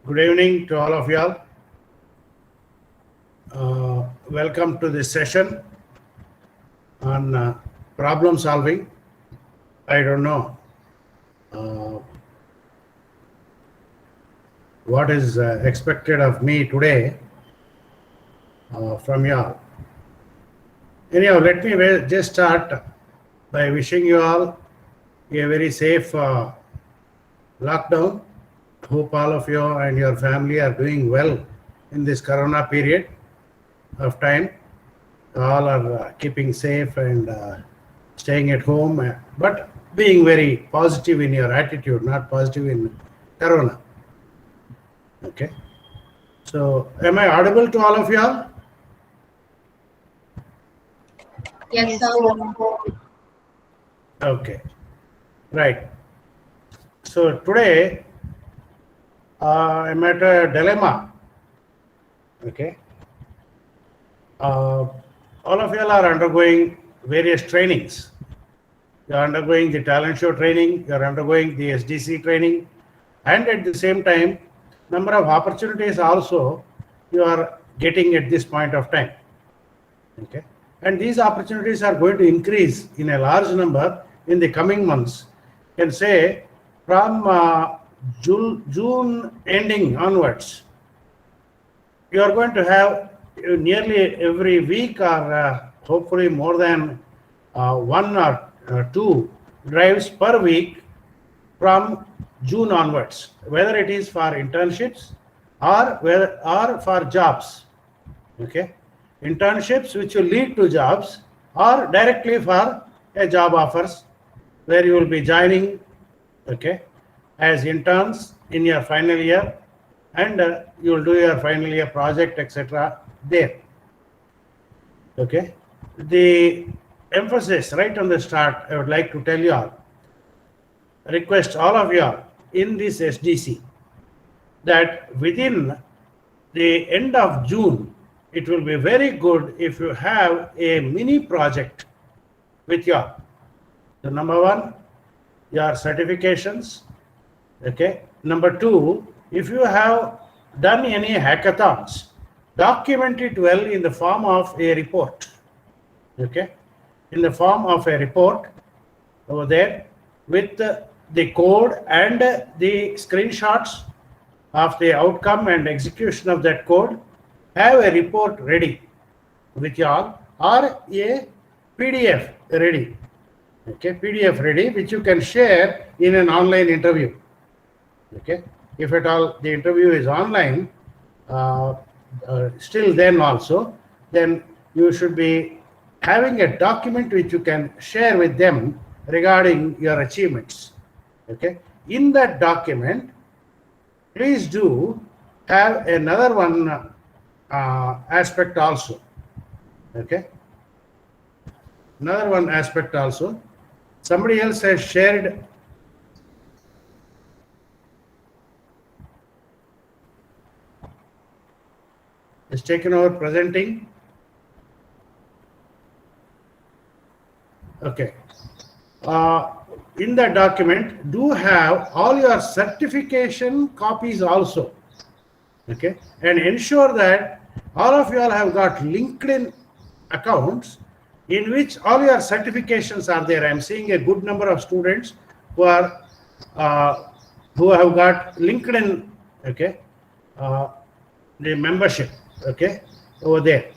Good evening to all of y'all. Welcome to this session on problem solving. I don't know uh, what is expected of me today from y'all. Anyhow, let me just start by wishing you all a very safe lockdown. Hope all of you and your family are doing well in this corona period of time. All are keeping safe and staying at home, but being very positive in your attitude, not positive in corona. Okay. So, am I audible to all of you all? Yes, sir. Okay. Right. So, today I'm at a dilemma. Okay. All of you all are undergoing various trainings. You're undergoing the talent show training, you're undergoing the SDC training, and at the same time, number of opportunities also you are getting at this point of time. Okay, and these opportunities are going to increase in a large number in the coming months. You can say from June ending onwards, you are going to have nearly every week or hopefully more than one or two drives per week from June onwards, whether it is for internships or for jobs. Okay, internships which will lead to jobs or directly for a job offers where you will be joining, okay, as interns in your final year, and you will do your final year project, etc. there. Okay, the emphasis right on the start, I would like to tell you all, request all of you all in this SDC that within the end of June, it will be very good if you have a mini project with you all. So number one, your certifications. Okay. Number two, if you have done any hackathons, document it well in the form of a report. Okay, in the form of a report over there with the code and the screenshots of the outcome and execution of that code. Have a report ready with y'all or a PDF ready. Okay, PDF ready which you can share in an online interview. Okay, if at all the interview is online, still then also, then you should be having a document which you can share with them regarding your achievements. Okay, in that document, please do have another one aspect also. Okay, another one aspect also. Somebody else has shared. Is taken over presenting. Okay. In the document, do have all your certification copies also. Okay. And ensure that all of you all have got LinkedIn accounts in which all your certifications are there. I'm seeing a good number of students who are who have got LinkedIn. Okay. The membership. Okay, over there.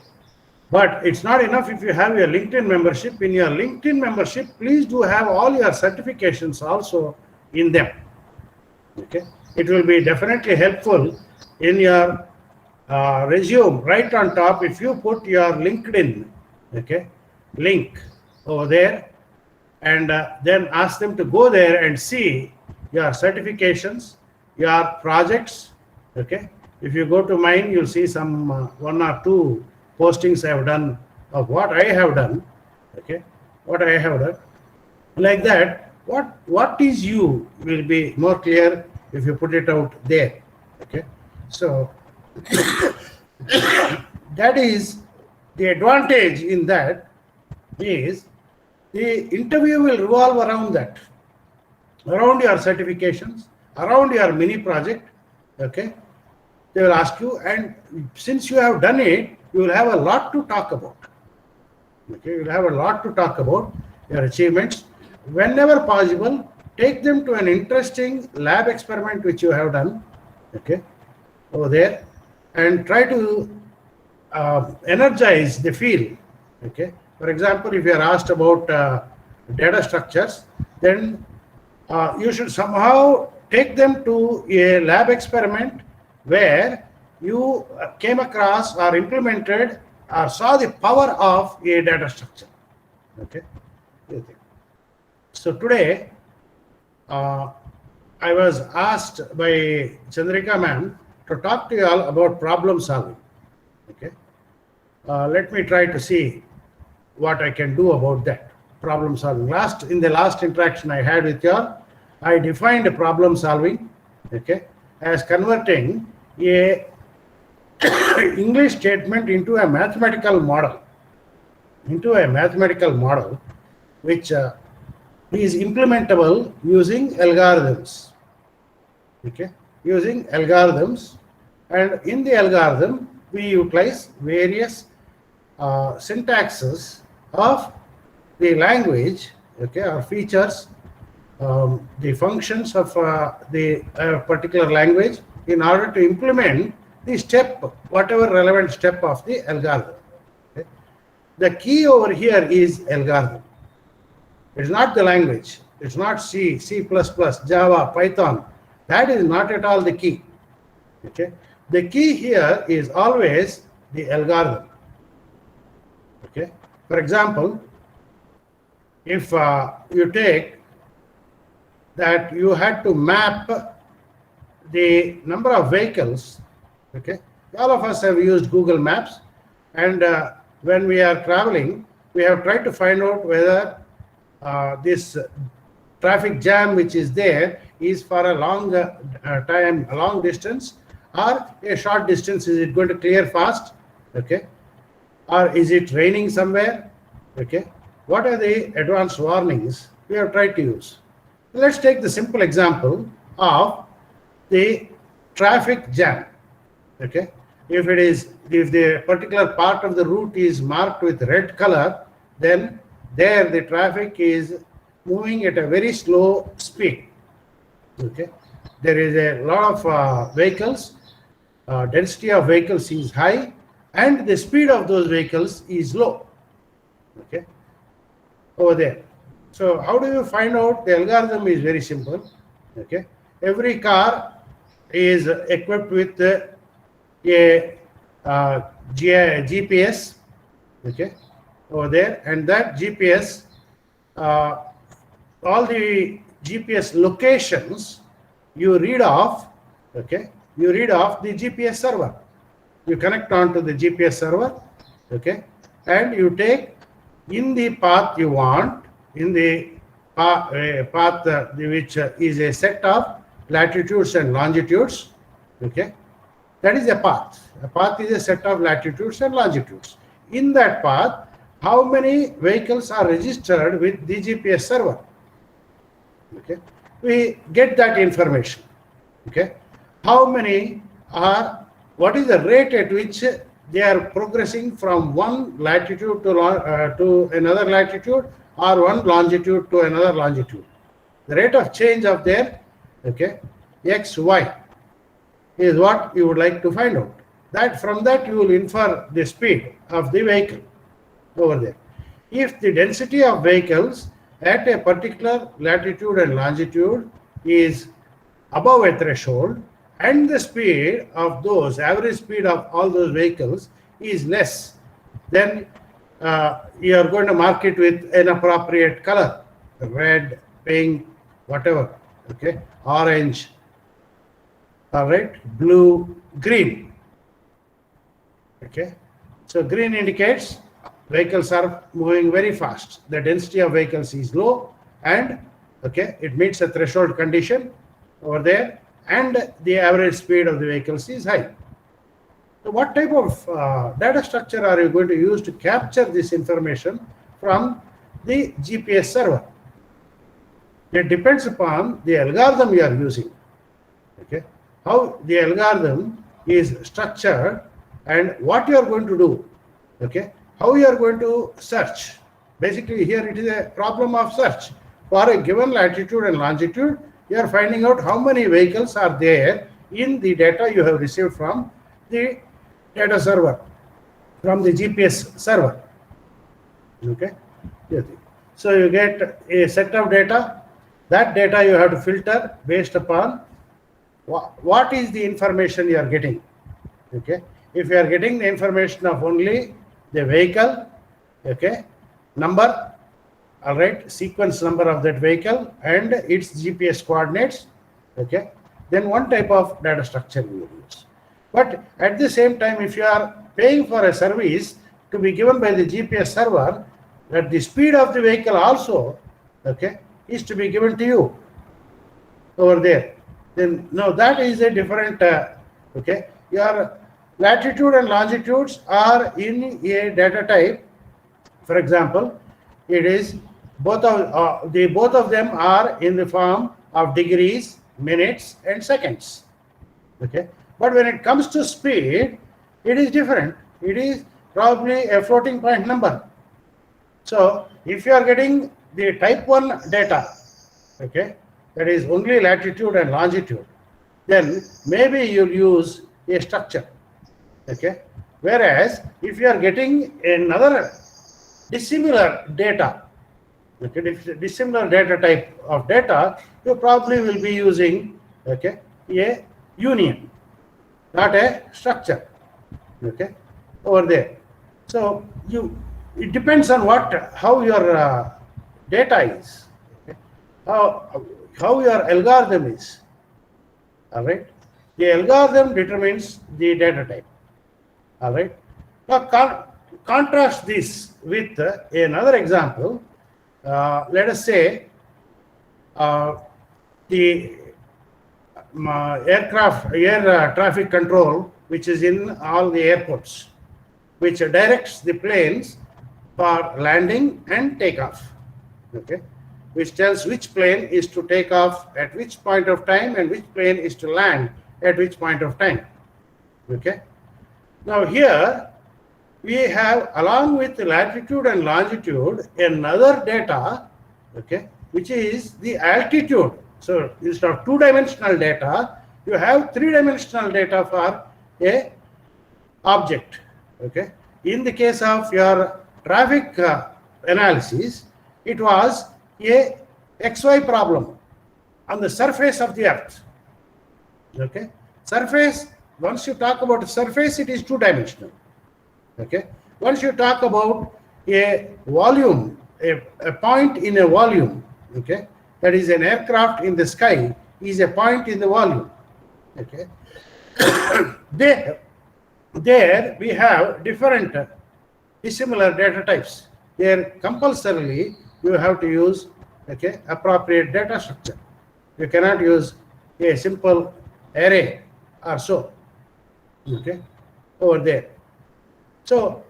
But it's not enough if you have your LinkedIn membership. In your LinkedIn membership, please do have all your certifications also in them. Okay, it will be definitely helpful in your resume right on top if you put your LinkedIn, okay, link over there, and then ask them to go there and see your certifications, your projects. Okay, if you go to mine, you'll see some one or two postings I have done of what I have done. Okay, what I have done. Like that, what is you will be more clear if you put it out there. Okay, so that is the advantage in that is the interview will revolve around that, around your certifications, around your mini project. Okay, they will ask you, and since you have done it, you will have a lot to talk about. Okay, you will have a lot to talk about your achievements. Whenever possible, take them to an interesting lab experiment which you have done, okay, over there, and try to energize the field. Okay, for example, if you are asked about data structures, then you should somehow take them to a lab experiment where you came across or implemented or saw the power of a data structure. Okay. So today, I was asked by Chandrika ma'am to talk to you all about problem solving. Okay. Let me try to see what I can do about that problem solving. In the last interaction I had with you all, I defined problem solving, okay, as converting a English statement into a mathematical model, which is implementable using algorithms. Okay, using algorithms, and in the algorithm we utilize various syntaxes of the language, okay, or features, the functions of the particular language in order to implement the step, whatever relevant step of the algorithm. Okay. The key over here is algorithm. It's not the language. It's not C, C++, Java, Python. That is not at all the key. Okay. The key here is always the algorithm. Okay. For example, if you take that you had to map the number of vehicles, okay, all of us have used Google Maps, and when we are traveling, we have tried to find out whether this traffic jam which is there is for a long time, a long distance, or a short distance. Is it going to clear fast? Okay. Or is it raining somewhere? Okay. What are the advanced warnings we have tried to use? Let's take the simple example of the traffic jam. Okay. If the particular part of the route is marked with red color, then there the traffic is moving at a very slow speed. Okay. There is a lot of vehicles, density of vehicles is high, and the speed of those vehicles is low. Okay. Over there. So how do you find out? The algorithm is very simple. Okay. Every car is equipped with a GPS. Okay. Over there, and that GPS, all the GPS locations you read off. Okay. You read off the GPS server. You connect on to the GPS server. Okay. And you take in the path you want, in the path which is a set of latitudes and longitudes. Okay, that is a path. A path is a set of latitudes and longitudes. In that path, how many vehicles are registered with the GPS server? Okay, we get that information. Okay, how many are? What is the rate at which they are progressing from one latitude to another latitude, or one longitude to another longitude? The rate of change of their, okay, x, y is what you would like to find out. That from that you will infer the speed of the vehicle over there. If the density of vehicles at a particular latitude and longitude is above a threshold, and the speed of those, average speed of all those vehicles is less, then you are going to mark it with an appropriate color, red, pink, whatever, okay, orange, all right, blue, green. Okay, so green indicates vehicles are moving very fast. The density of vehicles is low, and okay, it meets a threshold condition over there, and the average speed of the vehicles is high. So what type of data structure are you going to use to capture this information from the GPS server? It depends upon the algorithm you are using. Okay, how the algorithm is structured and what you are going to do, okay, how you are going to search. Basically here it is a problem of search. For a given latitude and longitude, you are finding out how many vehicles are there in the data you have received from the data server, from the GPS server. Okay. So you get a set of data. That data you have to filter based upon what is the information you are getting. Okay. If you are getting the information of only the vehicle, okay, number, all right, sequence number of that vehicle and its GPS coordinates, okay, then one type of data structure you will use. But at the same time, if you are paying for a service to be given by the GPS server, that the speed of the vehicle also, okay, is to be given to you over there. Then no, that is a different, okay, your latitude and longitudes are in a data type. For example, it is both of them are in the form of degrees, minutes, and seconds. Okay, but when it comes to speed, it is different. It is probably a floating point number. So if you are getting the type 1 data, okay, that is only latitude and longitude, then maybe you'll use a structure. Okay, whereas if you are getting another dissimilar data, okay, dissimilar data type of data, you probably will be using, okay, a union, not a structure, okay, over there. So it depends on how your data is, okay? how your algorithm is. All right, the algorithm determines the data type. All right, now contrast this with another example. Let us say the air traffic control, which is in all the airports, which directs the planes for landing and takeoff, okay, which tells which plane is to take off at which point of time and which plane is to land at which point of time. Okay. Now here we have, along with the latitude and longitude, another data, okay, which is the altitude. So instead of 2-dimensional data, you have 3-dimensional data for a object. Okay. In the case of your traffic analysis, it was a XY problem on the surface of the earth. Okay. Surface, once you talk about surface, it is 2-dimensional. Okay. Once you talk about a volume, a point in a volume, okay, that is an aircraft in the sky is a point in the volume. Okay. There we have different dissimilar data types. There compulsorily you have to use, okay, appropriate data structure. You cannot use a simple array or so, okay, over there. So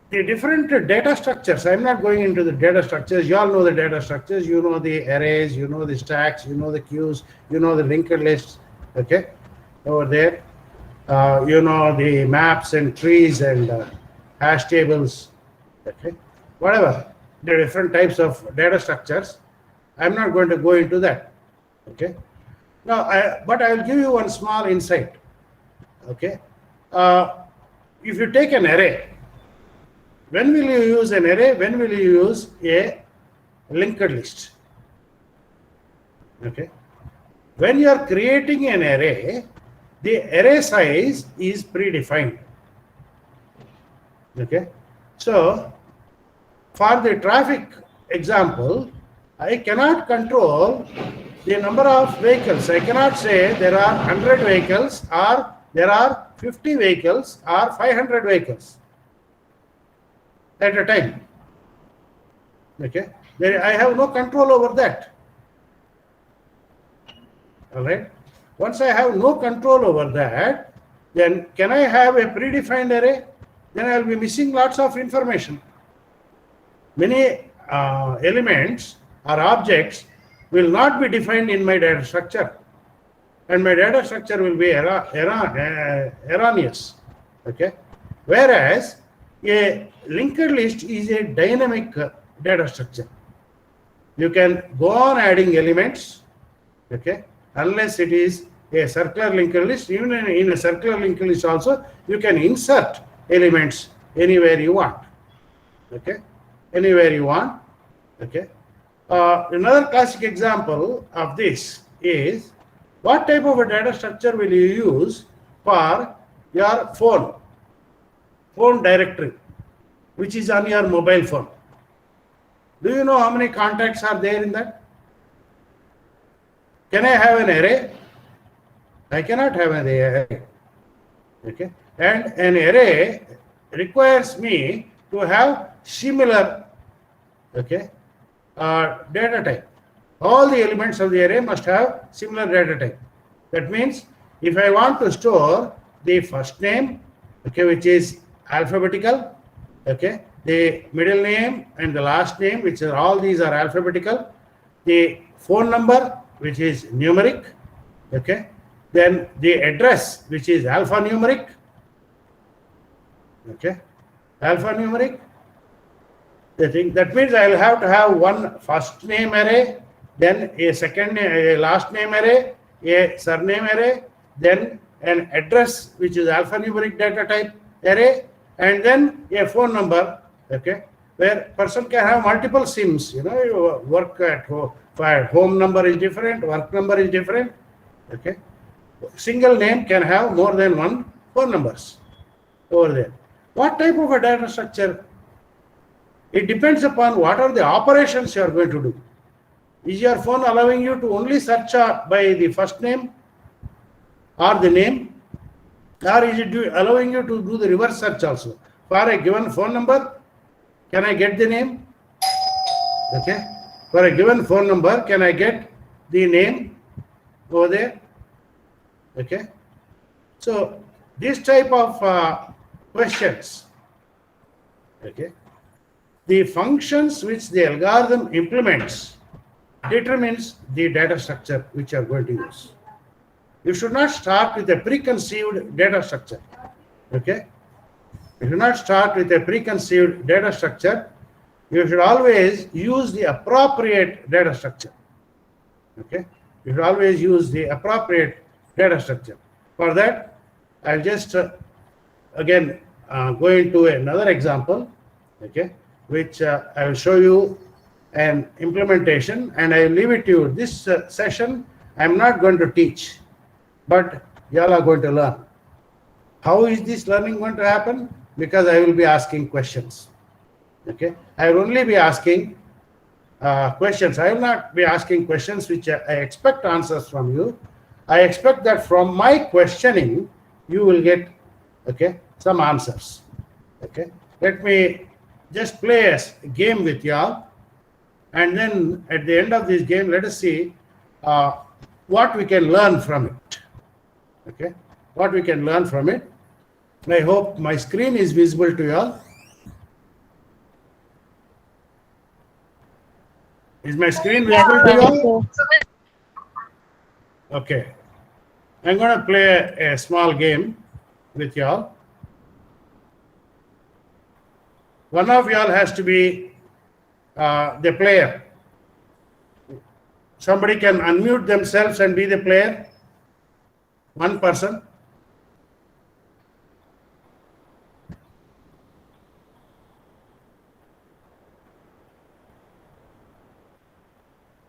the different data structures, I'm not going into the data structures. You all know the data structures. You know the arrays, you know the stacks, you know the queues, you know the linked lists, okay, over there. You know the maps and trees and hash tables, okay, whatever, the different types of data structures. I'm not going to go into that, okay. Now, but I will give you one small insight, okay. If you take an array, when will you use an array? When will you use a linked list? Okay. When you are creating an array, the array size is predefined. Okay. So, for the traffic example, I cannot control the number of vehicles. I cannot say there are 100 vehicles or there are 50 vehicles or 500 vehicles at a time. Okay. I have no control over that. All right. Once I have no control over that, then can I have a predefined array? Then I will be missing lots of information. Many elements or objects will not be defined in my data structure. and my data structure will be erroneous. Okay, whereas a linked list is a dynamic data structure. You can go on adding elements, okay, unless it is a circular linked list. Even in a circular linked list also, you can insert elements anywhere you want, okay, anywhere you want, okay. Another classic example of this is, what type of a data structure will you use for your phone directory, which is on your mobile phone? Do you know how many contacts are there in that? Can I have an array? I cannot have an array. Okay, and an array requires me to have similar, okay, data type. All the elements of the array must have similar data type. That means if I want to store the first name, okay, which is alphabetical, okay, the middle name and the last name, which are all these are alphabetical, the phone number, which is numeric, okay, then the address, which is alphanumeric, okay, alphanumeric. The thing that means I will have to have one first name array, then a second a last name array, a surname array, then an address which is alphanumeric data type array, and then a phone number, okay, where person can have multiple SIMs. You know, you work at home number is different, work number is different, okay. Single name can have more than one phone numbers over there. What type of a data structure? It depends upon what are the operations you are going to do. Is your phone allowing you to only search by the first name or the name, or is it allowing you to do the reverse search also? For a given phone number, can I get the name? Okay. For a given phone number, can I get the name over there? Okay. So this type of questions, okay, the functions which the algorithm implements determines the data structure which you are going to use. You should not start with a preconceived data structure. Okay? You should not start with a preconceived data structure. You should always use the appropriate data structure. Okay? You should always use the appropriate data structure. For that, I'll just again go into another example, okay, which I will show you an implementation, and I will leave it to you. This session, I'm not going to teach, but you all are going to learn. How is this learning going to happen? Because I will be asking questions. Okay, I will only be asking questions. I will not be asking questions which I expect answers from you. I expect that from my questioning, you will get, okay, some answers. Okay, let me just play a game with you all, and then at the end of this game, let us see what we can learn from it. Okay, what we can learn from it. I hope my screen is visible to you all. Is my screen visible to you all? Okay. I'm going to play a small game with you all. One of you all has to be the player. Somebody can unmute themselves and be the player. One person.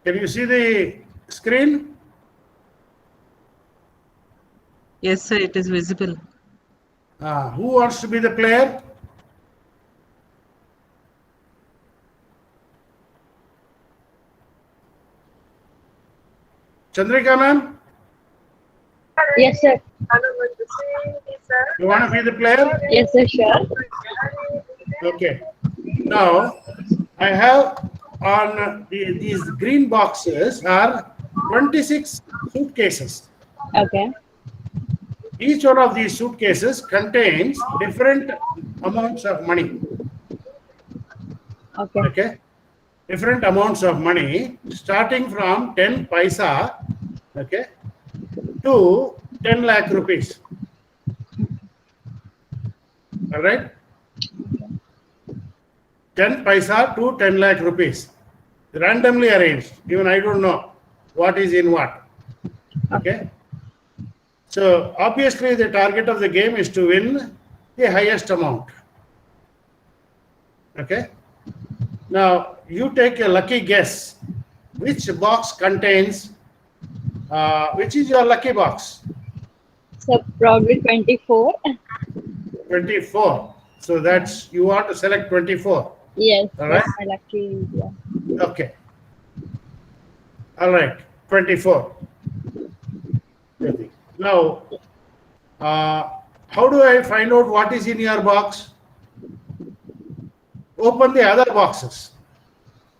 Can you see the screen? Yes, sir, it is visible. Who wants to be the player? Chandrika ma'am? Yes, sir. You want to be the player? Yes, sir, sure. Okay. Now, I have on these green boxes are 26 suitcases. Okay. Each one of these suitcases contains different amounts of money. Okay. Okay. Different amounts of money starting from 10 paisa, okay, to 10 lakh rupees. All right? 10 paisa to 10 lakh rupees. Randomly arranged. Even I don't know what is in what. Okay? So obviously the target of the game is to win the highest amount. Okay? Now you take a lucky guess. Which box contains, which is your lucky box? So probably 24. 24. So that's, you want to select 24. Yes, All right. that's my lucky. Yeah. Okay. All right. 24. Now, how do I find out what is in your box? Open the other boxes.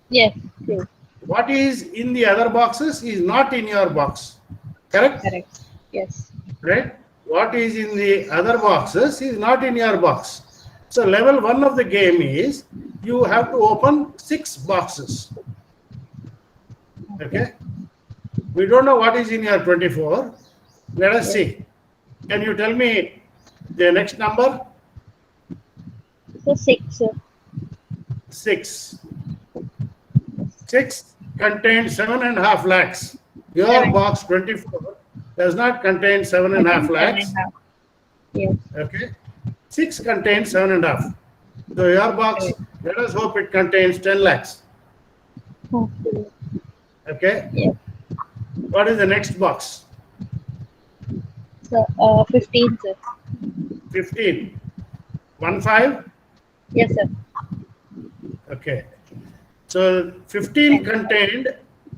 Yes, true. What is in the other boxes is not in your box. Correct? Correct. Yes. Right? What is in the other boxes is not in your box. So level 1 of the game is you have to open 6 boxes. Okay? We don't know what is in your 24. Let us see. Can you tell me the next number? So 6. 6. 6 contains 7.5 lakhs. Your Seven. box 24 does not contain 7.5 lakhs. 7.5. Yes. Okay? 6 contains 7.5. So your box, let us hope it contains 10 lakhs. Hopefully. Okay? Yes. What is the next box? So 15, sir. 15. 1.5? Yes, sir. Okay. So 15 contained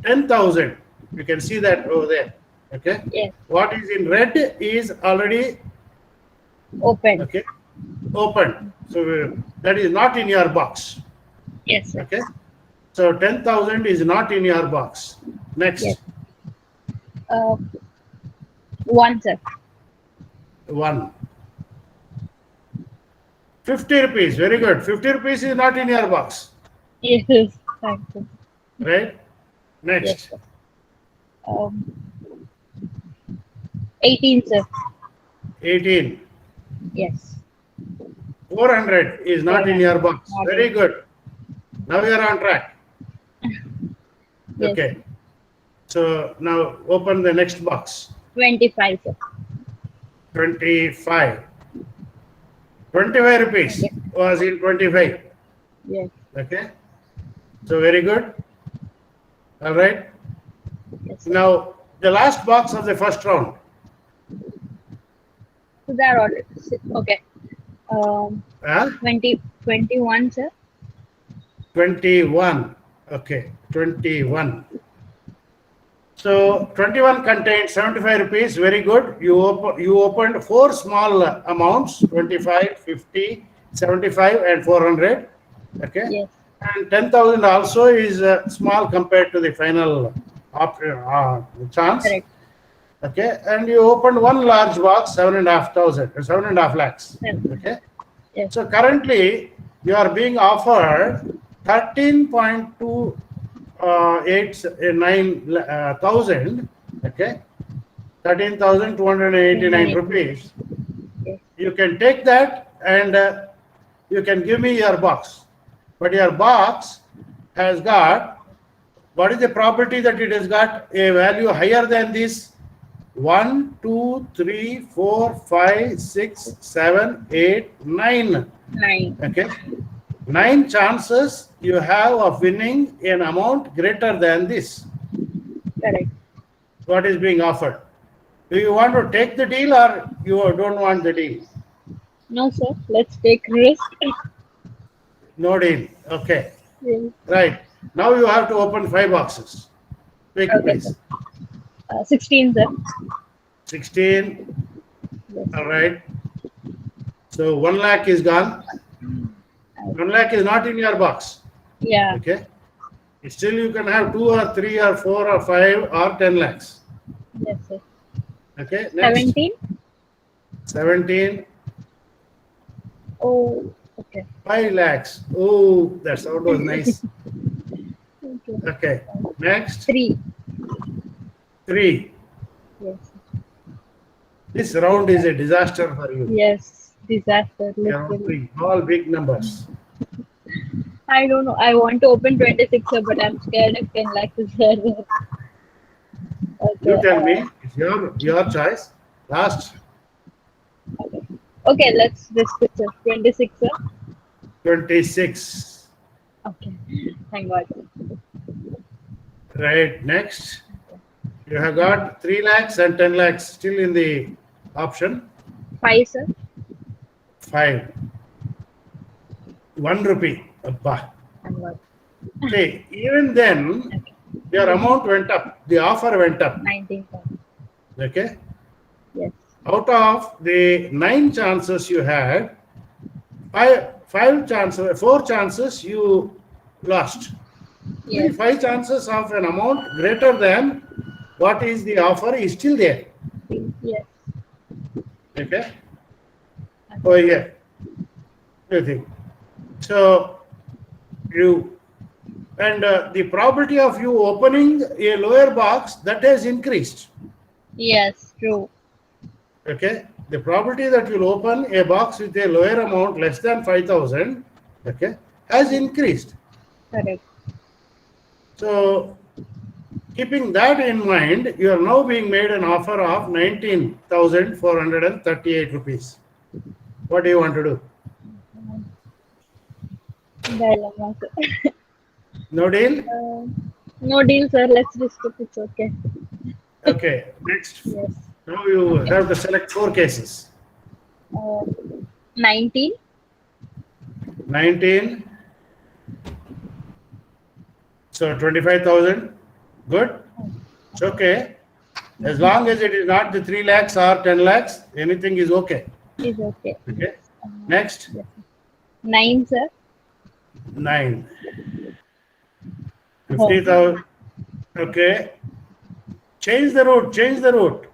10,000. You can see that over there. Okay? Yes. What is in red is already Open. okay, open. So that is not in your box. Yes, sir. Okay? So 10,000 is not in your box. Next. Yes. 1, sir. 1. 50 rupees. Very good. 50 rupees is not in your box. Yes. Thank you. Right? Yes, Next. sir. 18, sir. 18. Yes. 400 is not in your box. Not Very in. good. Now we are on track. Yes. Okay. So now open the next box. 25, sir. 25. 25 rupees was in 25. Yes. Okay. So very good. All right. Yes, sir. Now the last box of the first round. So that order. Okay. 21, sir. 21. Okay. 21. So 21 contains 75 rupees. Very good. You opened 4 small amounts, 25, 50, 75 and 400. Okay. Yes. And 10,000 also is small compared to the final chance. Correct. Okay. And you opened 1 large box, 7.5 lakhs. Yes. Okay. Yes. So currently you are being offered 13,289,000. Okay. 13,289 rupees. Yes. You can take that and you can give me your box. But your box has got, what is the probability that it has got a value higher than this? 1, 2, 3, 4, 5, 6, 7, 8, 9. 9. Okay. 9 chances you have of winning an amount greater than this. Correct. What is being offered? Do you want to take the deal or you don't want the deal? No, sir. Let's take risk. No deal. Okay. Yes. Right. Now you have to open 5 boxes. Quick, Okay, please. sir. 16, sir. 16. Yes. All right. So 1 lakh is gone. 1 lakh is not in your box. Yeah. Okay. Still you can have 2 or 3 or 4 or 5 or 10 lakhs. Yes, sir. Okay. Next. 17. 17. Oh, okay. 5 lakhs. Oh, that sound was nice. Okay. Okay. Next. 3. 3. Yes. This round is a disaster for you. Yes, disaster. You are Literally. offering all big numbers. I don't know. I want to open 26, sir, but I'm scared if 10 lakhs is there. You Okay. tell me. It's your choice. Last Okay. Okay, let's risk it, sir. 26, sir. 26. Okay. Thank God. Right. Next. You have got 3 lakhs and 10 lakhs still in the option. 5, sir. 5. 1 rupee. Abba. Thank God. Okay. Even then, Okay. your amount went up. The offer went up. 19, sir. Okay. Yes. Out of the 9 chances you had, 4 chances you lost. Yes. 5 chances of an amount greater than what is the offer is still there. Yes. Okay. Over here. You think. So you and the probability of you opening a lower box that has increased. Yes. True. Okay. The probability that you'll open a box with a lower amount less than 5,000, okay, has increased. Correct. So keeping that in mind, you are now being made an offer of 19,438 rupees. What do you want to do? Dilemma, sir. No deal? No deal, sir. Let's risk it. It's okay. Okay. Next. Yes. Now you have to select 4 cases. 19. 19. So 25,000. Good. It's okay. As long as it is not the 3 lakhs or 10 lakhs, anything is okay. Is okay. Okay. Next. Yes. 9, sir. 9. 50,000. Okay. Change the route. Change the route.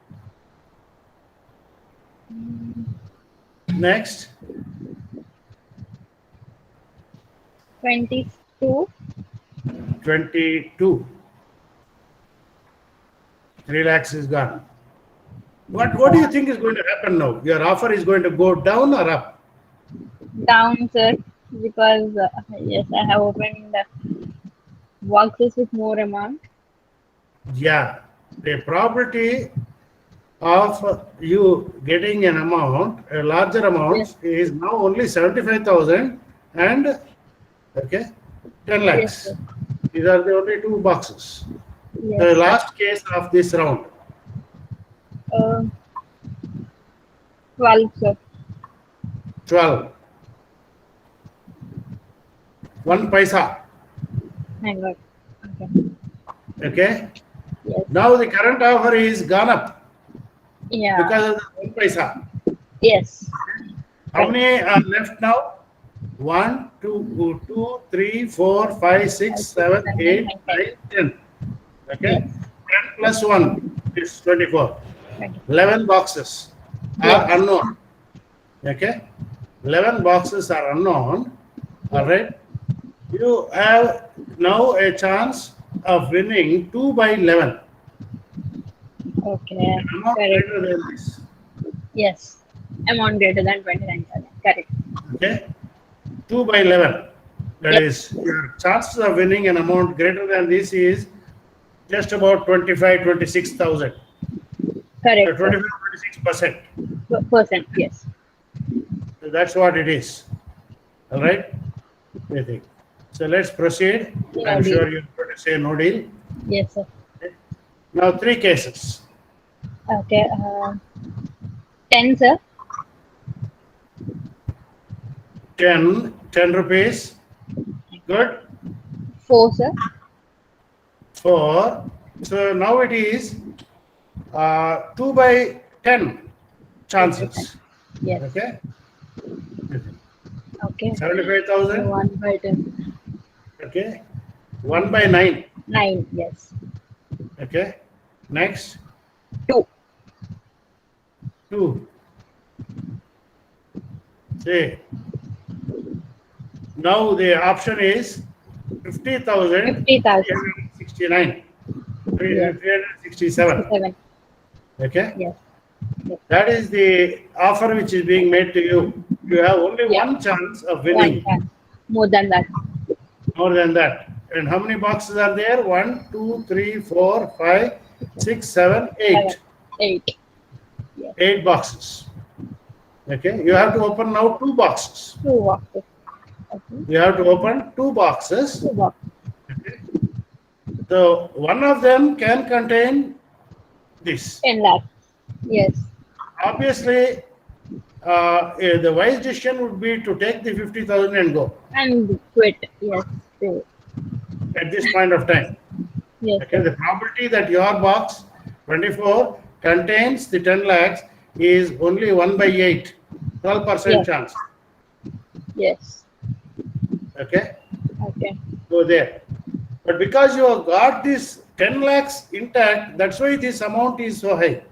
Next. 22. 22. 3 lakhs is gone. What do you think is going to happen now? Your offer is going to go down or up? Down, sir. Because, yes, I have opened boxes with more amount. Yeah. The probability of you getting an amount, a larger amount, Yes. is now only 75,000 and okay, 10 lakhs. Yes, sir. These are the only 2 boxes. Yes. The last case of this round. 12, sir. 12. 1 paisa. Hang on. Okay. Okay. Yes. Now the current offer is gone up Yeah. because of the 1 paisa. Yes. How many are left now? 1, 2, 3, 4, 5, 6, 7, 8, 9, 10. Okay. 10 plus 1 is 24. 11 boxes are Yes. unknown. Okay. 11 boxes are unknown. All right. You have now a chance of winning 2 by 11. Okay. Amount Correct. greater than this. Yes. Amount greater than 29,000. Correct. Okay. 2 by 11. That Yep. is, your chances of winning an amount greater than this is just about 26,000. Correct. 26%. Percent. Yes. So that's what it is. All right. I think. So let's proceed. No I'm deal. sure you're going to say no deal. Yes, sir. Now 3 cases. Okay. 10, sir. 10 rupees. Good. 4, sir. 4. So now it is 2 by 10 chances. Yes. Okay. Okay. 75,000. 1 by 10. Okay. 1 by 9. 9. Yes. Okay. Next. 2. 2. See. Now the option is 50,000. 50,000. 369. 367. 7. Okay. Yes. That is the offer which is being made to you. You have only Yeah. one chance of One winning. chance. More than that. More than that. And how many boxes are there? 1, 2, 3, 4, 5, 6, 7, 8. 8. 8 boxes. Okay. You have to open now 2 boxes. 2 boxes. Okay. You have to open 2 boxes. 2 boxes. So one of them can contain this. 10 lakhs. Yes. Obviously, the wise decision would be to take the 50,000 and go And quit. Yes. So, at this point of time. yes. Okay, the probability that your box 24 contains the 10 lakhs is only 1 by 8, 12% Yes. chance. Yes. Okay, Okay. go there. But because you have got this 10 lakhs intact, that's why this amount is so high.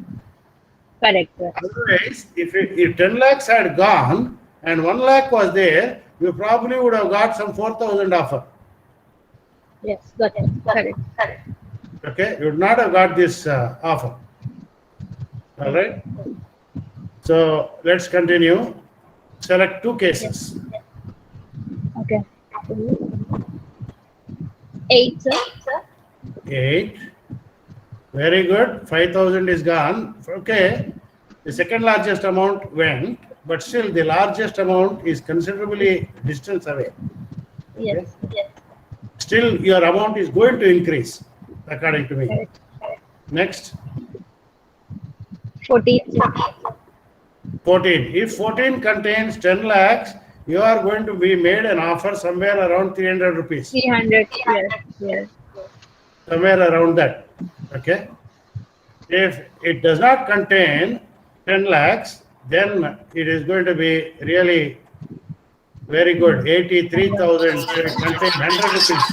Correct. Sir. Otherwise, if 10 lakhs had gone and 1 lakh was there, you probably would have got some 4,000 offer. Yes. Got it. Correct. Okay, you would not have got this offer. All right. So let's continue. Select 2 cases. Okay. 8, sir. 8. Very good. 5,000 is gone. Okay. The second largest amount went, but still the largest amount is considerably distance away. Yes. Yes. Still, your amount is going to increase, according to me. Correct. Next, 14, sir. 14. If 14 contains 10 lakhs, you are going to be made an offer somewhere around 300 rupees. 300. Yes. Yes. Somewhere around that. Okay. If it does not contain 10 lakhs, then it is going to be really very good. 83,000. So it contains 100 rupees.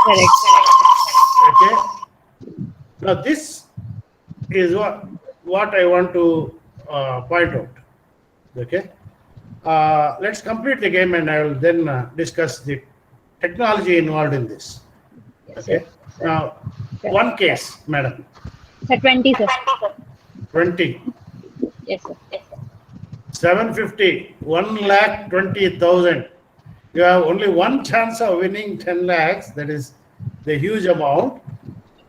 Correct. Okay. Now this is what I want to point out. Okay. Let's complete the game and I will then discuss the technology involved in this. Yes, Okay. sir. Now, one case, madam. Sir, 20, sir. 20. Yes, sir. Yes, sir. 750. 1,20,000. You have only one chance of winning 10 lakhs. That is the huge amount.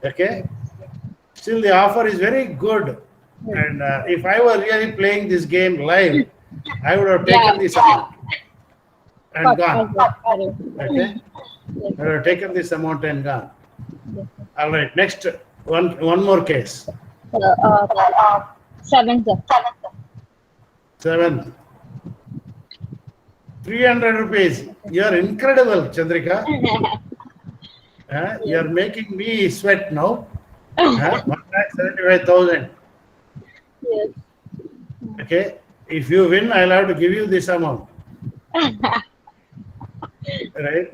Okay. Still, the offer is very good. And if I were really playing this game live, I would have taken Yeah. this amount and Got- gone. got- got it. Okay. Yes, I would have taken this amount and gone. yes, sir. All right. Next, one more case. 7, sir. 7. 300 rupees. You are incredible, Chandrika. You are making me sweat now. 1,75,000. Yes. Okay. If you win, I'll have to give you this amount. Right.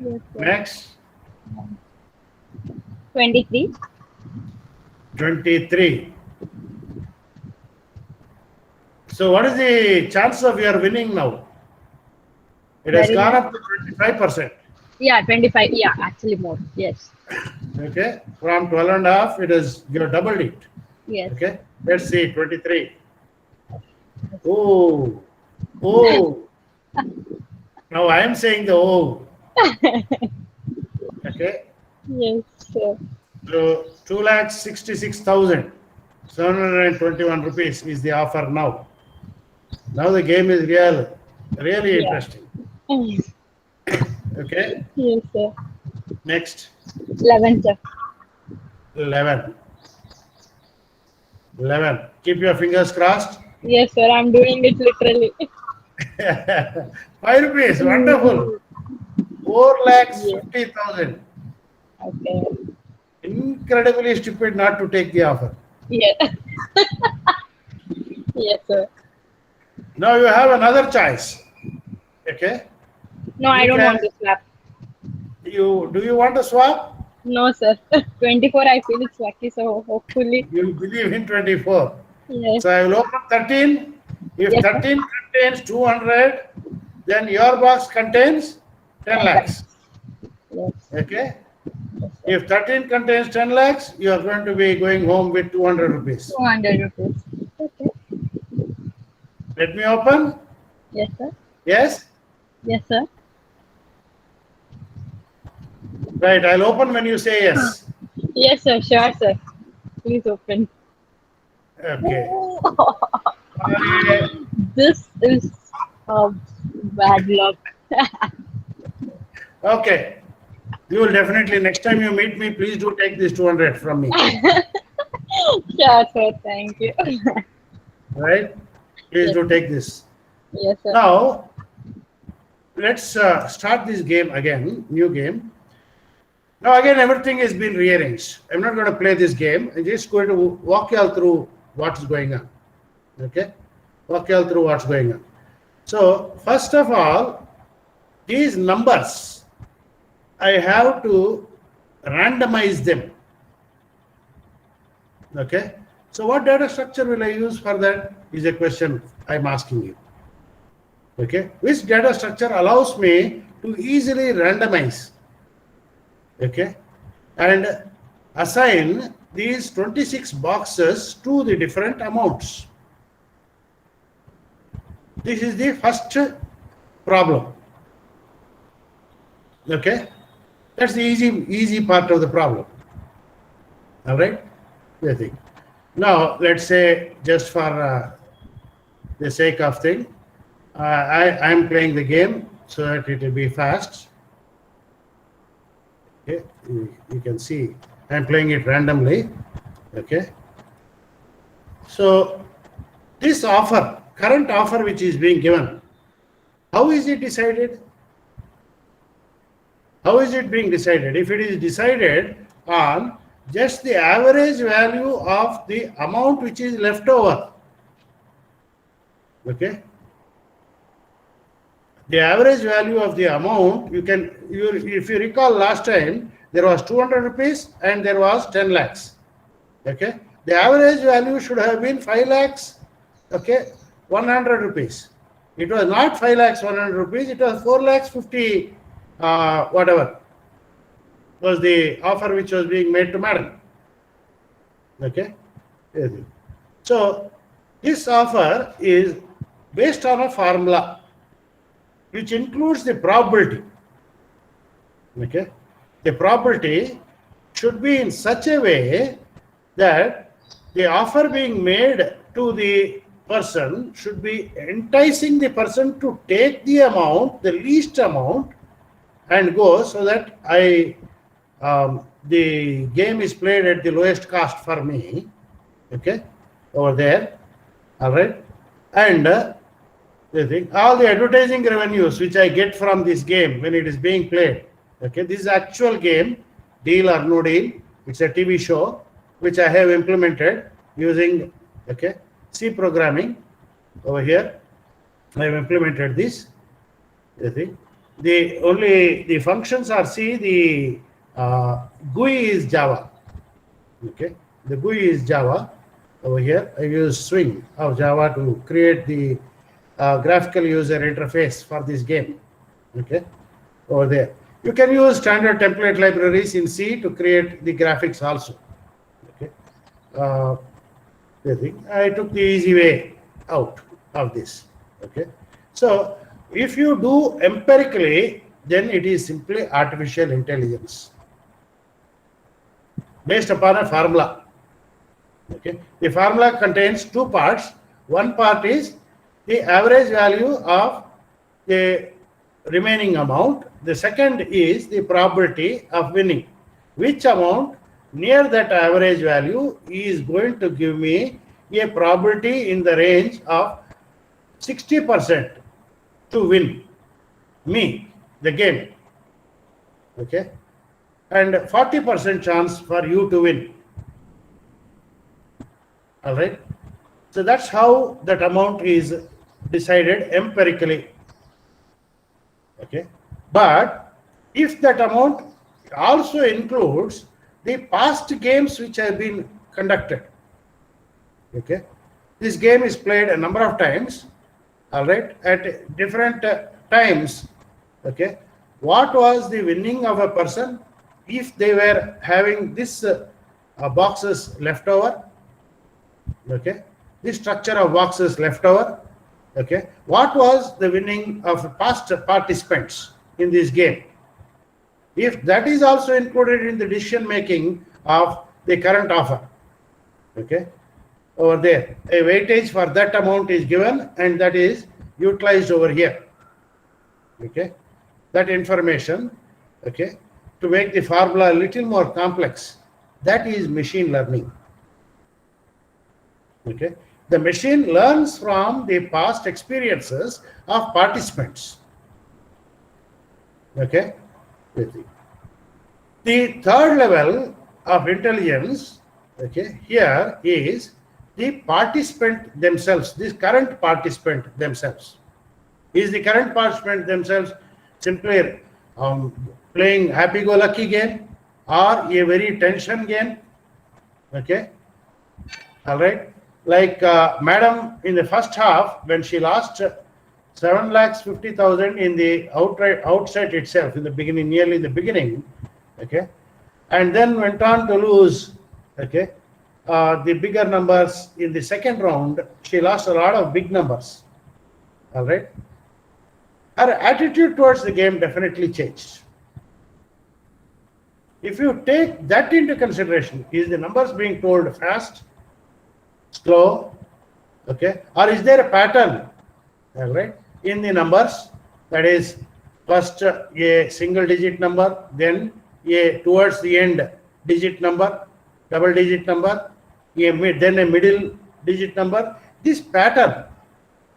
Yes, sir. Next, 23. 23. So, what is the chance of your winning now? It has Very gone good. up to 25%. Yeah, 25. Yeah, actually more. Yes. Okay. From 12.5, it is, you have doubled it. Yes. Okay. Let's see, 23. Oh. Oh. Now I am saying the oh. Okay. Yes, sir. So 2,66,721 rupees is the offer now. Now the game is really Yeah. interesting. Okay. Yes, sir. Next, 11, sir. 11. 11. Keep your fingers crossed. Yes, sir. I'm doing it literally. 5 rupees. Wonderful. 4,50,000. Okay. Incredibly stupid not to take the offer. Yeah. Yes, sir. Now you have another choice. Okay. No, I You don't can- want to swap. Do you want to swap? No, sir. 24, I feel it's lucky, so hopefully. You believe in 24. Yes. So I will open 13. If Yes, sir. 13 contains 200, then your box contains 10 lakhs. Yes. Okay. If 13 contains 10 lakhs, you are going to be going home with 200 rupees. 200 rupees. Let me open. Yes, sir. Yes? Yes, sir. Right, I'll open when you say yes. Yes, sir. Sure, sir. Please open. Okay. This is bad luck. Okay. You will definitely, next time you meet me, please do take this 200 from me. Sure, sir. Thank you. Right? Please Yes, do take this. yes, sir. Now, let's start this game again, new game. Now, again, everything has been rearranged. I'm not going to play this game. I'm just going to walk you all through what's going on. Okay? Walk you all through what's going on. So, first of all, these numbers, I have to randomize them. Okay? So, what data structure will I use for that is a question I'm asking you. Okay? Which data structure allows me to easily randomize, okay, and assign these 26 boxes to the different amounts. This is the first problem. Okay? That's the easy part of the problem. All right? I think. Now, let's say, just for the sake of thing, I'm playing the game so that it will be fast. Okay, you can see I'm playing it randomly. Okay, so this offer, current offer which is being given, how is it decided? How is it being decided? If it is decided on just the average value of the amount which is left over, okay, the average value of the amount, if you recall last time, there was 200 rupees and there was 10 lakhs. Okay. The average value should have been 5 lakhs, okay, 100 rupees. It was not 5 lakhs 100 rupees, it was 4 lakhs 50, whatever was the offer which was being made to madam. Okay. So, this offer is based on a formula which includes the probability. Okay, the probability should be in such a way that the offer being made to the person should be enticing the person to take the amount, the least amount, and go, so that the game is played at the lowest cost for me. Okay, over there. All right, and all the advertising revenues which I get from this game when it is being played. Okay, this is actual game, Deal or No Deal. It's a TV show which I have implemented using C programming over here. I have implemented this. The functions are C. The GUI is Java. Okay, the GUI is Java. Over here, I use Swing of Java to create the graphical user interface for this game. Okay, over there. You can use standard template libraries in C to create the graphics also. Okay, I took the easy way out of this. Okay, so if you do empirically, then it is simply artificial intelligence based upon a formula. Okay, the formula contains two parts. One part is the average value of the remaining amount. The second is the probability of winning. Which amount near that average value is going to give me a probability in the range of 60% to win me the game. Okay, and 40% chance for you to win. All right. So that's how that amount is decided empirically. Okay. But if that amount also includes the past games which have been conducted, okay, this game is played a number of times, all right, at different times. Okay, what was the winning of a person if they were having this boxes left over? Okay, this structure of boxes left over, Okay, what was the winning of past participants in this game? If that is also included in the decision making of the current offer, okay, over there, a weightage for that amount is given and that is utilized over here. Okay, that information, okay, to make the formula a little more complex, that is machine learning. Okay, the machine learns from the past experiences of participants. Okay, the third level of intelligence, okay, here is the participant themselves, this current participant themselves. Is the current participant themselves simply playing happy-go-lucky game or a very tension game? Okay, all right. Like Madam in the first half, when she lost 7,50,000 in the outset itself, in the beginning, nearly in the beginning, okay, and then went on to lose, okay, the bigger numbers in the second round. She lost a lot of big numbers. All right. Her attitude towards the game definitely changed. If you take that into consideration, is the numbers being told fast, slow, okay, or is there a pattern, all right, in the numbers? That is, first a single digit number, then a towards the end digit number, double digit number, then a middle digit number. This pattern,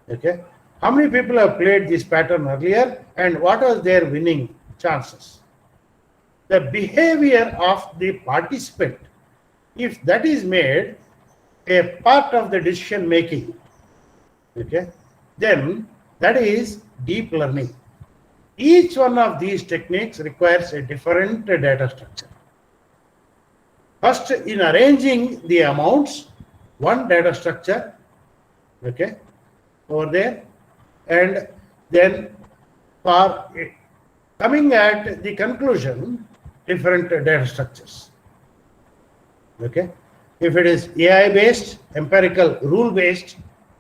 okay, how many people have played this pattern earlier and what was their winning chances? The behavior of the participant, if that is made a part of the decision making, okay, then that is deep learning. Each one of these techniques requires a different data structure. First, in arranging the amounts, one data structure, okay, over there, and then for coming at the conclusion, different data structures. Okay, if it is AI based, empirical rule based,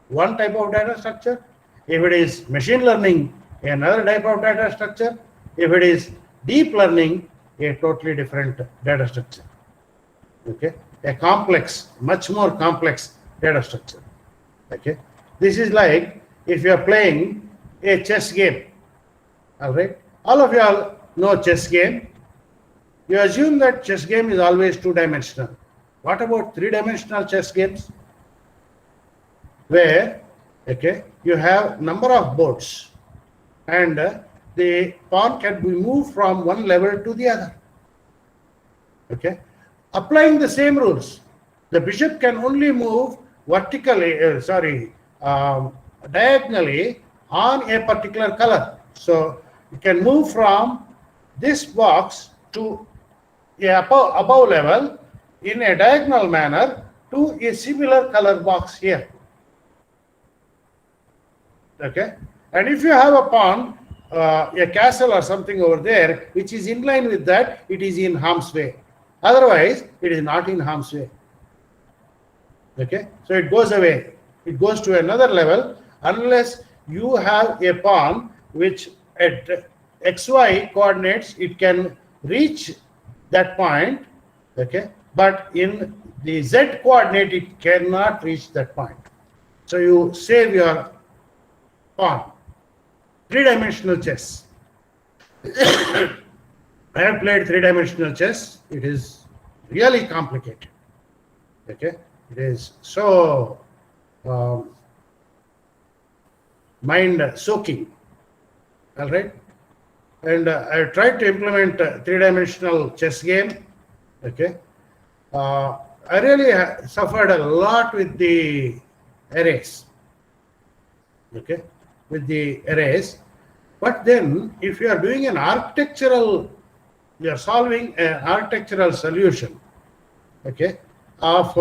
one type of data structure. If it is machine learning, another type of data structure. If it is deep learning, a totally different data structure. Okay, a complex, much more complex data structure. Okay, this is like if you are playing a chess game. All right, all of you all know chess game. You assume that chess game is always two-dimensional. What about three-dimensional chess games? Where, okay, you have number of boards and the pawn can be moved from one level to the other. Okay, applying the same rules, the bishop can only move vertically, diagonally on a particular color. So you can move from this box to a above level in a diagonal manner to a similar color box here. Okay, and if you have a pawn, a castle or something over there, which is in line with that, it is in harm's way. Otherwise, it is not in harm's way. Okay, so it goes away. It goes to another level unless you have a pawn which at XY coordinates, it can reach that point. Okay, but in the Z coordinate, it cannot reach that point. So you save your pawn. Three-dimensional chess. I have played three-dimensional chess. It is really complicated. Okay, it is so mind-soaking. All right, and I tried to implement a three-dimensional chess game. Okay, I really suffered a lot with the arrays. Okay, with the arrays. But then if you are doing an architectural, you are solving an architectural solution, okay, of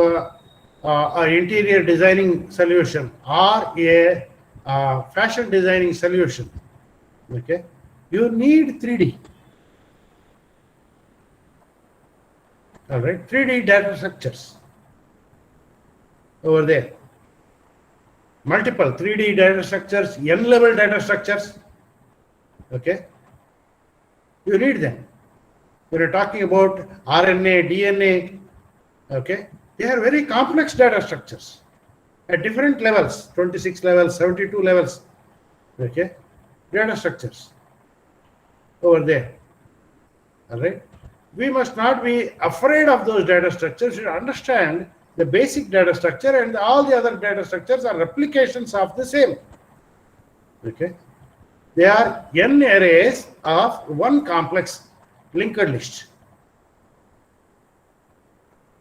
an interior designing solution or a fashion designing solution, okay, you need 3D. All right, 3D data structures over there. multiple 3D data structures, n-level data structures. Okay, you need them. When you're talking about RNA, DNA, okay, they are very complex data structures at different levels, 26 levels, 72 levels, okay, data structures over there. All right. We must not be afraid of those data structures. You understand the basic data structure, and all the other data structures are replications of the same. Okay. They are n arrays of one complex linked list.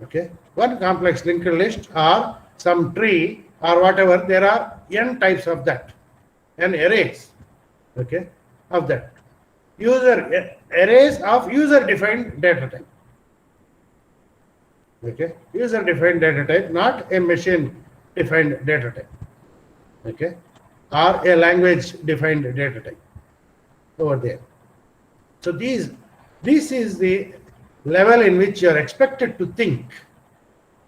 Okay. One complex linked list or some tree or whatever, there are n types of that, n arrays, okay, of that. Arrays of user-defined data type. Okay, user-defined data type, not a machine-defined data type. Okay, or a language-defined data type over there. So this is the level in which you are expected to think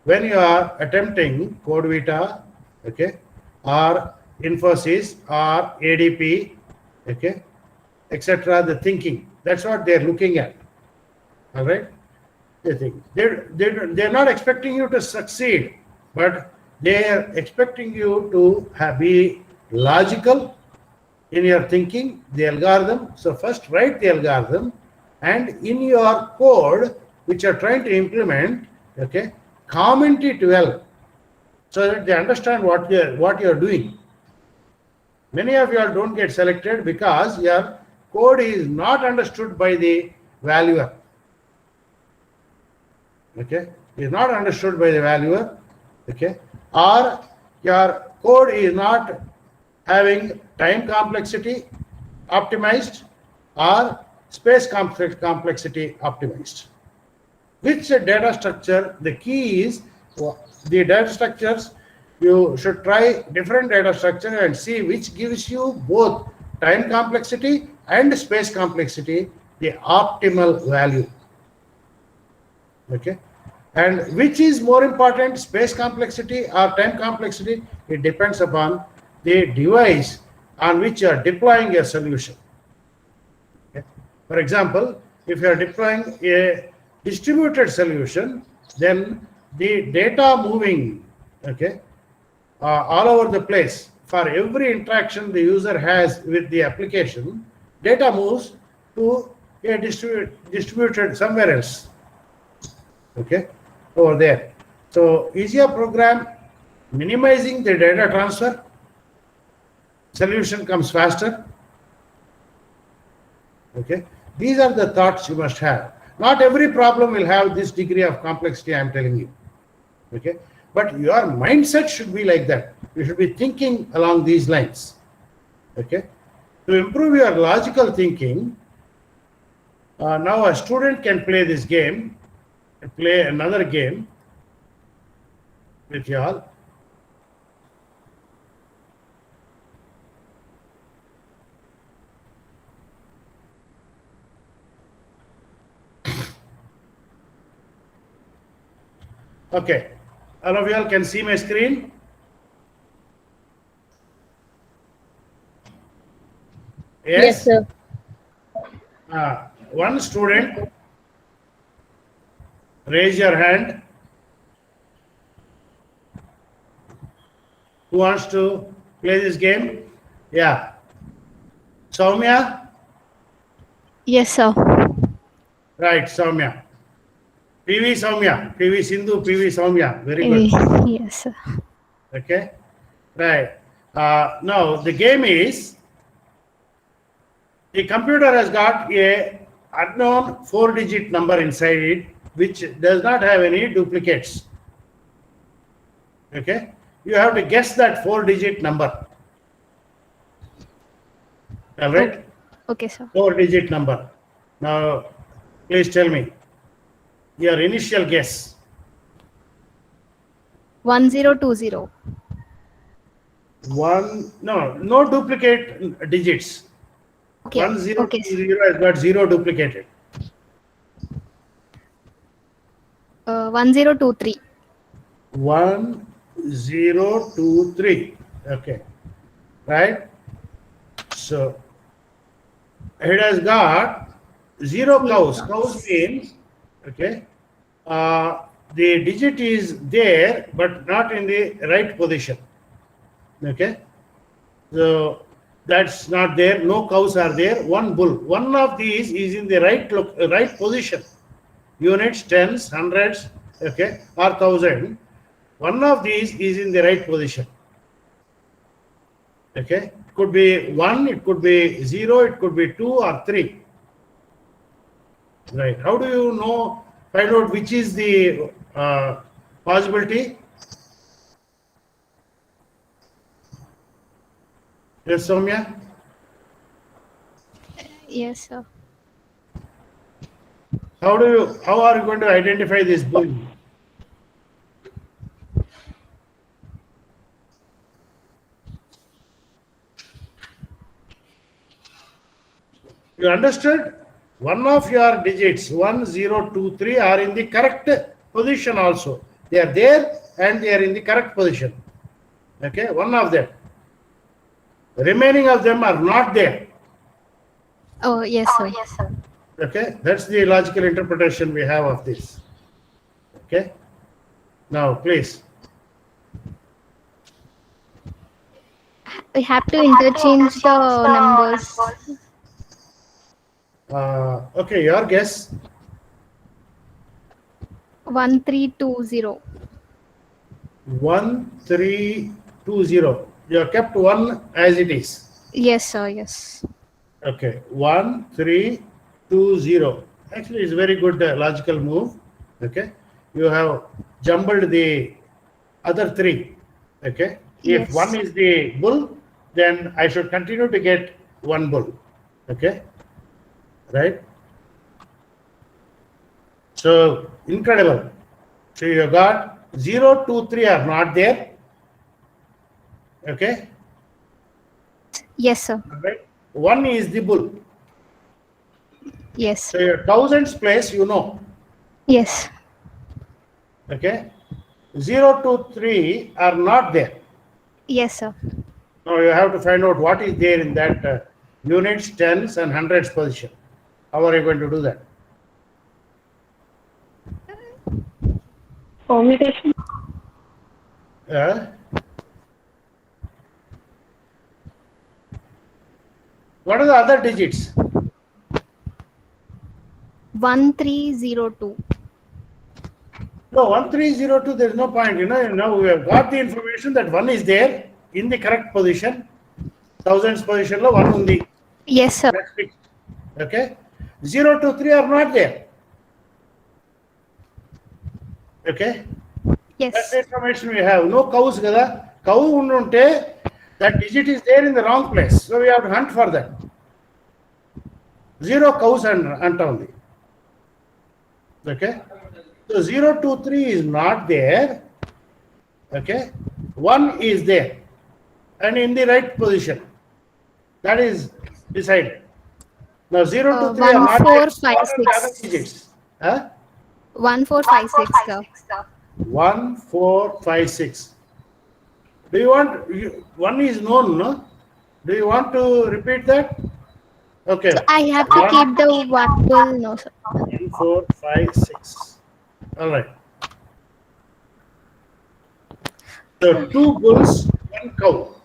when you are attempting CodeVita, okay, or Infosys or ADP, okay, etc. The thinking. That's what they're looking at. All right. They think they're not expecting you to succeed, but they are expecting you to be logical in your thinking, the algorithm. So first write the algorithm, and in your code which you're trying to implement, okay, comment it well so that they understand what you're doing. Many of you all don't get selected because your code is not understood by the valuer. Okay, is not understood by the valuer. Okay, or your code is not having time complexity optimized or space complexity optimized. Which data structure? The key is the data structures. You should try different data structure and see which gives you both time complexity and space complexity, the optimal value. Okay, and which is more important, space complexity or time complexity? It depends upon the device on which you are deploying your solution. Okay. For example, if you are deploying a distributed solution, then the data moving, okay, all over the place. For every interaction the user has with the application, data moves to a distributed somewhere else. Okay, over there. So easier program, minimizing the data transfer, solution comes faster. Okay, these are the thoughts you must have. Not every problem will have this degree of complexity I am telling you. Okay, but your mindset should be like that. You should be thinking along these lines. Okay, to improve your logical thinking, now a student can play this game, play another game with you all. Okay, all of you all can see my screen? Yes, sir. One student, raise your hand. Who wants to play this game? Yeah. Soumya? Yes, sir. Right, Soumya. PV Soumya. PV Sindhu, PV Soumya. Very good. Yes, sir. Okay. Right. Now, the game is, the computer has got a unknown 4-digit number inside it, which does not have any duplicates. Okay. You have to guess that 4-digit number. All right. Okay, sir. 4-digit number. Now, please tell me your initial guess. 1020. No duplicate digits. Okay. 1020 Okay. has got 0 duplicated. 1023. 1023. Okay, right? So it has got 0 cows. Cows means, okay, the digit is there but not in the right position. Okay, so that's not there. No cows are there. One bull. One of these is in the right position. Units, tens, hundreds, okay, or thousand. One of these is in the right position. Okay, it could be 1, it could be 0, it could be 2 or 3. Right. How do you know, find out which is the possibility? Yes, Soumya? Yes, sir. How are you going to identify this bull? You understood? One of your digits, 1, 0, 2, 3, are in the correct position also. They are there and they are in the correct position. Okay, one of them. Remaining of them are not there. Oh, yes, sir. Okay, that's the logical interpretation we have of this. Okay, now please. We have to interchange the numbers. Okay, your guess. 1320. 1320. You have kept 1 as it is. Yes, sir. Yes. Okay, 1320. Actually, it's a very good logical move. Okay, you have jumbled the other 3. Okay, if Yes. 1 is the bull, then I should continue to get 1 bull. Okay, right? So incredible. So you got 0, 2, 3 are not there. Okay, Yes, sir. right? 1 is the bull. Yes. So your thousands place, you know. Yes. Okay, 0, 2, 3 are not there. Yes, sir. Now you have to find out what is there in that units, tens, and hundreds position. How are you going to do that? Permutation. What are the other digits? 1302. No, 1302, there is no point. Now we have got the information that 1 is there in the correct position. Thousands position, 1 undi. Yes, sir. That's fixed. Okay, 0, 2, 3 are not there. Okay, that's Yes. the information we have. No cows, kada. Cow unte, that digit is there in the wrong place. So we have to hunt for that. 0 cows and hunt only. Okay, so 0, 2, 3 is not there. Okay, 1 is there and in the right position. That is decided. Now 0, 2, 3 are not there. 1, 4, What 5, are the other 6. digits? Huh? 1456, sir. 1, 4, 5, 6. Do you want, 1 is known, no? Do you want to repeat that? Okay. So I have to 1, keep the one bull. No, sir. 1, 4, 5, 6. All right. So 2 bulls, 1 cow.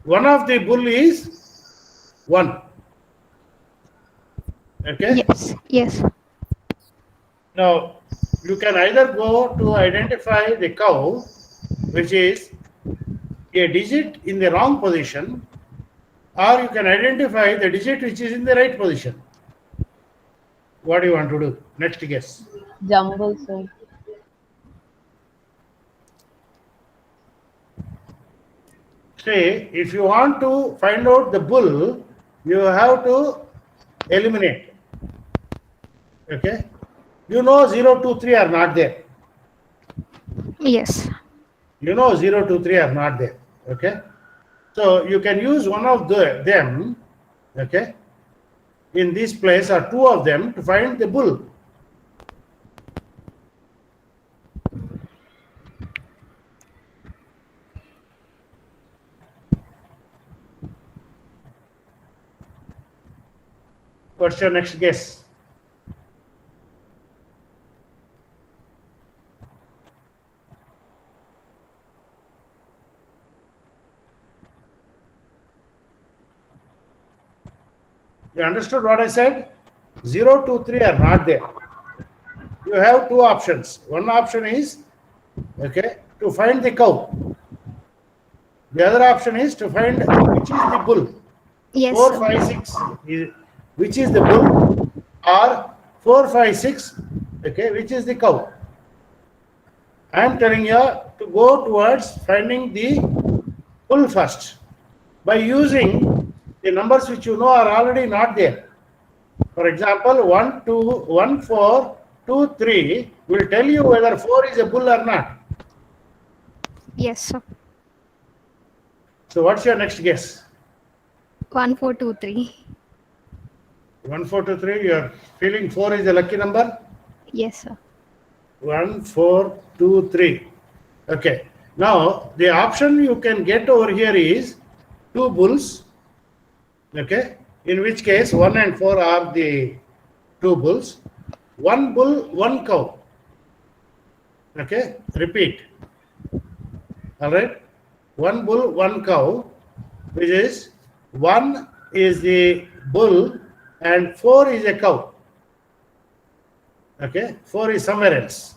One of the bull is 1. Okay. Yes. Yes. Now, you can either go to identify the cow, which is a digit in the wrong position, or you can identify the digit which is in the right position. What do you want to do? Next guess. Jumble, sir. Say, if you want to find out the bull, you have to eliminate. Okay? You know 0, 2, 3 are not there. Yes. You know 0, 2, 3 are not there. Okay? So you can use one of them, okay, in this place, or 2 of them, to find the bull. What's your next guess? You understood what I said? 0, 2, 3 are not there. You have two options. One option is, okay, to find the cow. The other option is to find which is the bull. Yes, 4, sir. 5, 6, which is the bull, or 4, 5, 6, okay, which is the cow. I am telling you to go towards finding the bull first by using the numbers which you know are already not there. For example, 1, 2, 1, 4, 2, 3 will tell you whether 4 is a bull or not. Yes, sir. So what's your next guess? 1, 4, 2, 3. 1, 4, 2, 3, you are feeling 4 is a lucky number? Yes, sir. 1, 4, 2, 3. Okay. Now, the option you can get over here is 2 bulls. Okay. In which case, 1 and 4 are the 2 bulls. 1 bull, 1 cow. Okay. Repeat. All right. 1 bull, 1 cow, which is 1 is the bull and 4 is a cow. Okay. 4 is somewhere else.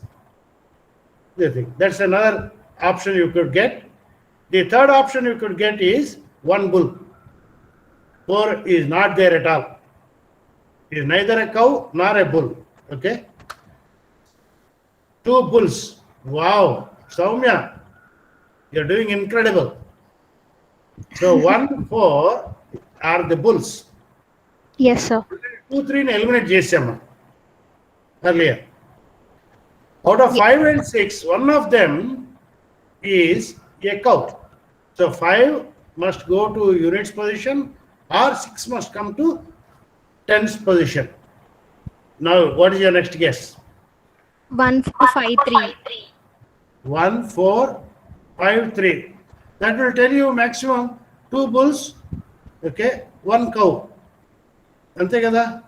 That's another option you could get. The third option you could get is 1 bull. 4 is not there at all. It is neither a cow nor a bull. Okay. 2 bulls. Wow. Soumya, you're doing incredible. So 1, 4 are the bulls. Yes, sir. 2, 3 ni eliminate chesama earlier. Out of 5 and 6, one of them is a cow. So 5 must go to units position or 6 must come to tens position. Now, what is your next guess? 1, 4, 5, 3. 1, 4, 5, 3. That will tell you maximum 2 bulls, okay, 1 cow. Ante kada?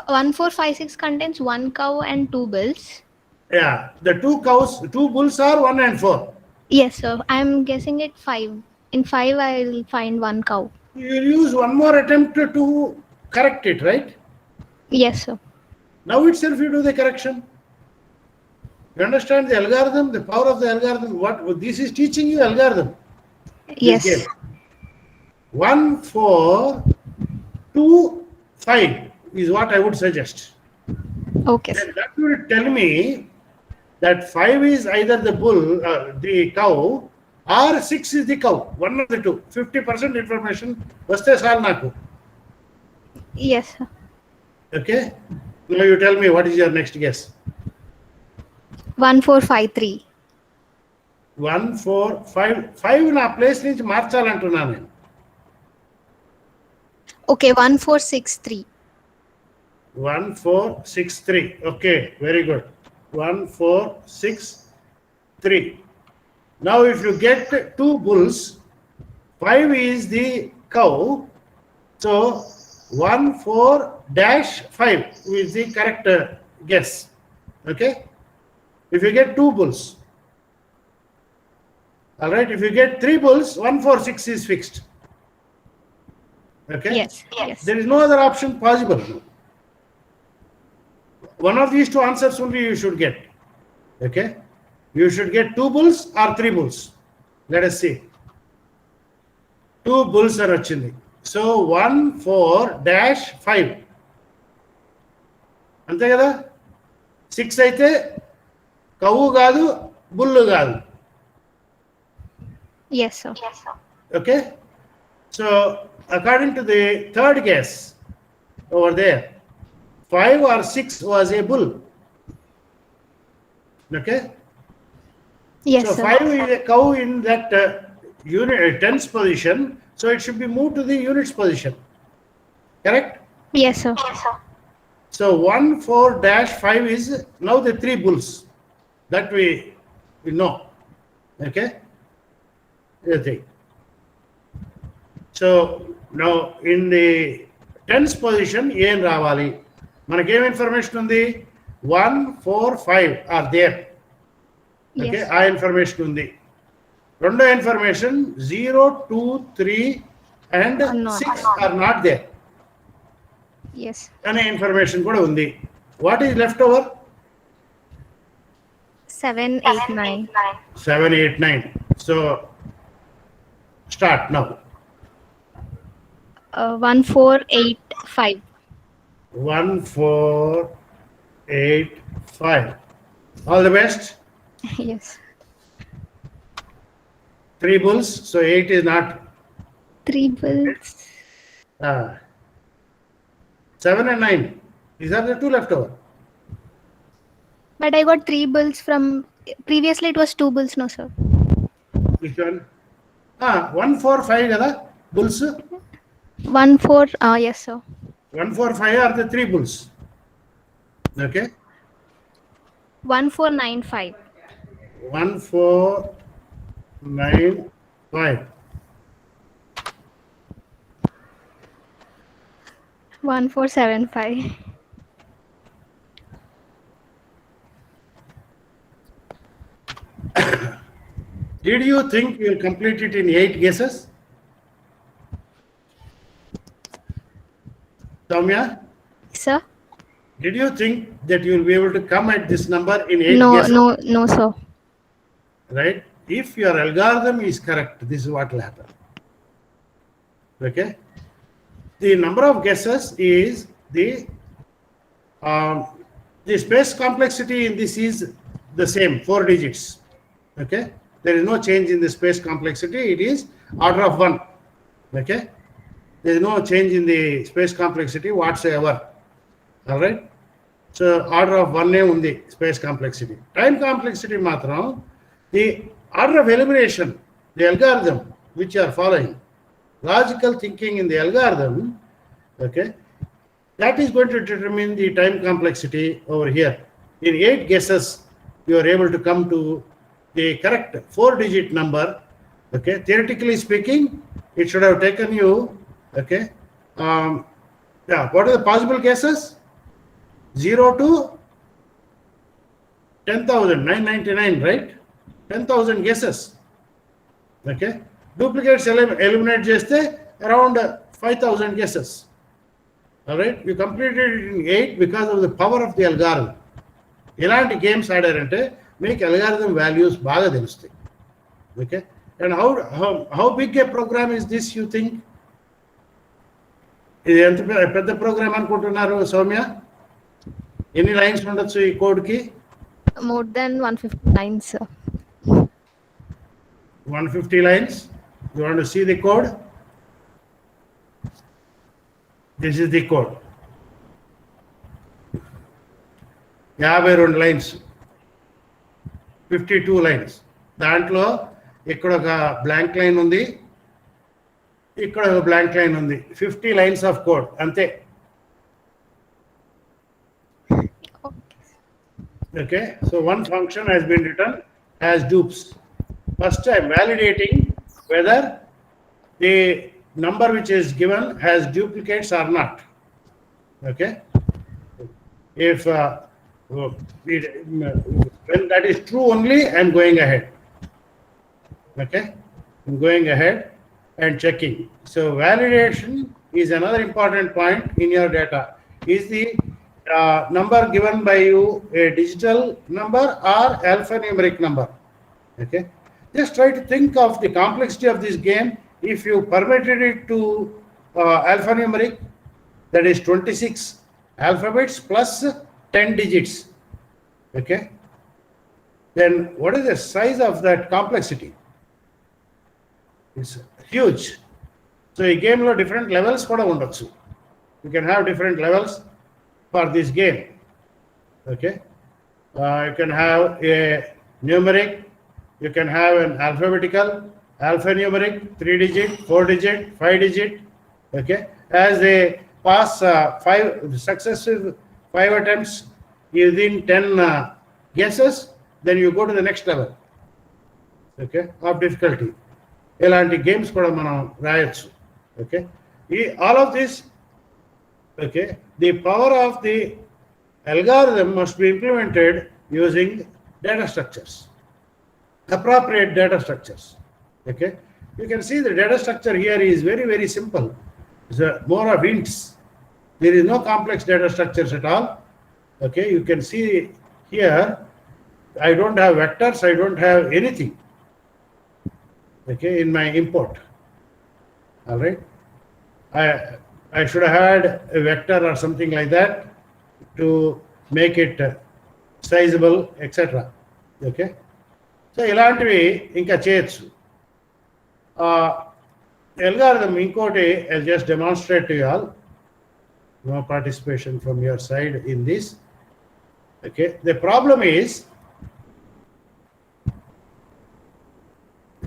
1, 4, 5, 6 contains 1 cow and 2 bulls. Yeah, the 2 cows, 2 bulls are 1 and 4. Yes, sir. I'm guessing it 5. In 5, I'll find 1 cow. You will use one more attempt to correct it, right? Yes, sir. Now itself you do the correction. You understand the algorithm, the power of the algorithm? What this is teaching you algorithm. Yes. This game. 1, 4, 2, 5 is what I would suggest. Okay, sir. And that will tell me that 5 is either the bull, the cow, or 6 is the cow. One of the two. 50% information. Vaste saal naku. Yes, sir. Okay. Now you tell me what is your next guess. 1, 4, 5, 3. 1, 4, 5. 5 నా place నుంచి మార్చాలంటున్నాను నేను. Okay, 1, 4, 6, 3. 1, 4, 6, 3. Okay, very good. 1, 4, 6, 3. Now if you get 2 bulls, 5 is the cow. So 1, 4, dash 5 is the correct guess. Okay. If you get 2 bulls. All right. If you get 3 bulls, 1, 4, 6 is fixed. Okay. Yes. Yes. There is no other option possible. One of these two answers only you should get. Okay. You should get 2 bulls or 3 bulls. Let us see. 2 bulls are actually. So 1, 4, dash 5. అంతే కదా 6 అయితే కవ్వు కాదు బుల్లు కాదు. Yes, sir. Okay. So according to the third guess over there, 5 or 6 was a bull. Okay. Yes, So sir. 5 is a cow in that unit tens position, so it should be moved to the units position. Correct? Yes, sir. So 1, 4, dash 5 is now the 3 bulls. That we know. Okay? The thing. So now in the tense position ఏం రావాలి? మనకేం information ఉంది? 1, 4, 5 are there. Okay, Yes. ఆ information ఉంది. రెండో information 0, 2, 3 and Are not. 6 are not there Yes. అనే information కూడా ఉంది. What is left over? 7, 8, 9. 7, 8, 9. So start now. 1, 4, 8, 5. 1, 4, 8, 5. All the best. Yes. 3 bulls, so 8 is not. 3 bulls. 7 and 9. These are the two left over. But I got 3 bulls from previously. It was 2 bulls, no sir. Which one? 1, 4, 5 kada bulls. 1, 4. Yes sir. 1, 4, 5 are the 3 bulls. Okay. 1, 4, 9, 5. 1, 4, 9, 5. 1, 4, 7, 5. Did you think you'll complete it in 8 guesses? Soumya, Sir? did you think that you'll be able to come at this number in 8 No, guesses? no sir. Right? If your algorithm is correct, this is what will happen. Okay? The number of guesses is the space complexity in this is the same, 4 digits. Okay? There is no change in the space complexity. It is order of 1. Okay? There is no change in the space complexity whatsoever. All right? So order of 1 on the space complexity. Time complexity matram, the order of elimination, the algorithm which you are following, logical thinking in the algorithm, okay, that is going to determine the time complexity over here. In 8 guesses, you are able to come to the correct 4-digit number. Okay, theoretically speaking, it should have taken you, okay, yeah, what are the possible guesses? 0 to 10,999, right? 10,000 guesses. Okay, duplicates eliminate just around 5,000 guesses. All right, you completed it in 8 because of the power of the algorithm. Elanti games ఆడారంటే మీకు algorithm values బాగా తెలుస్తాయి. Okay, and how big a program is this, you think? ఇది ఎంత పెద్ద programme అనుకుంటున్నారు సౌమ్య? ఎన్ని lines ఉండొచ్చు ఈ కోడ్ కి? More than 150 lines, sir. 150 lines. You want to see the code? This is the code. 52 lines. 52 lines. దాంట్లో ఇక్కడ ఒక బ్లాంక్ లైన్ ఉంది, ఇక్కడ ఒక బ్లాంక్ లైన్ ఉంది. 50 lines of code అంతే. Okay, so one function has been written as dupes. First I'm validating whether the number which is given has duplicates or not. Okay, if when that is true only, I'm going ahead. Okay, I'm going ahead and checking. So validation is another important point in your data. Is the number given by you a digital number or alphanumeric number? Okay, just try to think of the complexity of this game. If you permitted it to alphanumeric, that is 26 alphabets plus 10 digits. Okay, then what is the size of that complexity? It's huge. So a game lo different levels kuda undochu. You can have different levels for this game. Okay, you can have a numeric, you can have an alphabetical, alphanumeric, 3-digit, 4-digit, 5-digit. Okay, as they pass 5 successive 5 attempts within 10 guesses, then you go to the next level. Okay, of difficulty. ఇలాంటి games కూడా మనం రాయొచ్చు. Okay, all of this Okay, the power of the algorithm must be implemented using data structures, appropriate data structures. Okay, you can see the data structure here is very, very simple. It's more of ints. There is no complex data structures at all. Okay, you can see here, I don't have vectors, I don't have anything. Okay, in my import. All right. I should have had a vector or something like that to make it sizable, etc. Okay. So ఇలాంటివి ఇంకా చేయొచ్చు. Algorithm ఇంకోటి I'll just demonstrate to you all. No participation from your side in this. Okay. The problem is,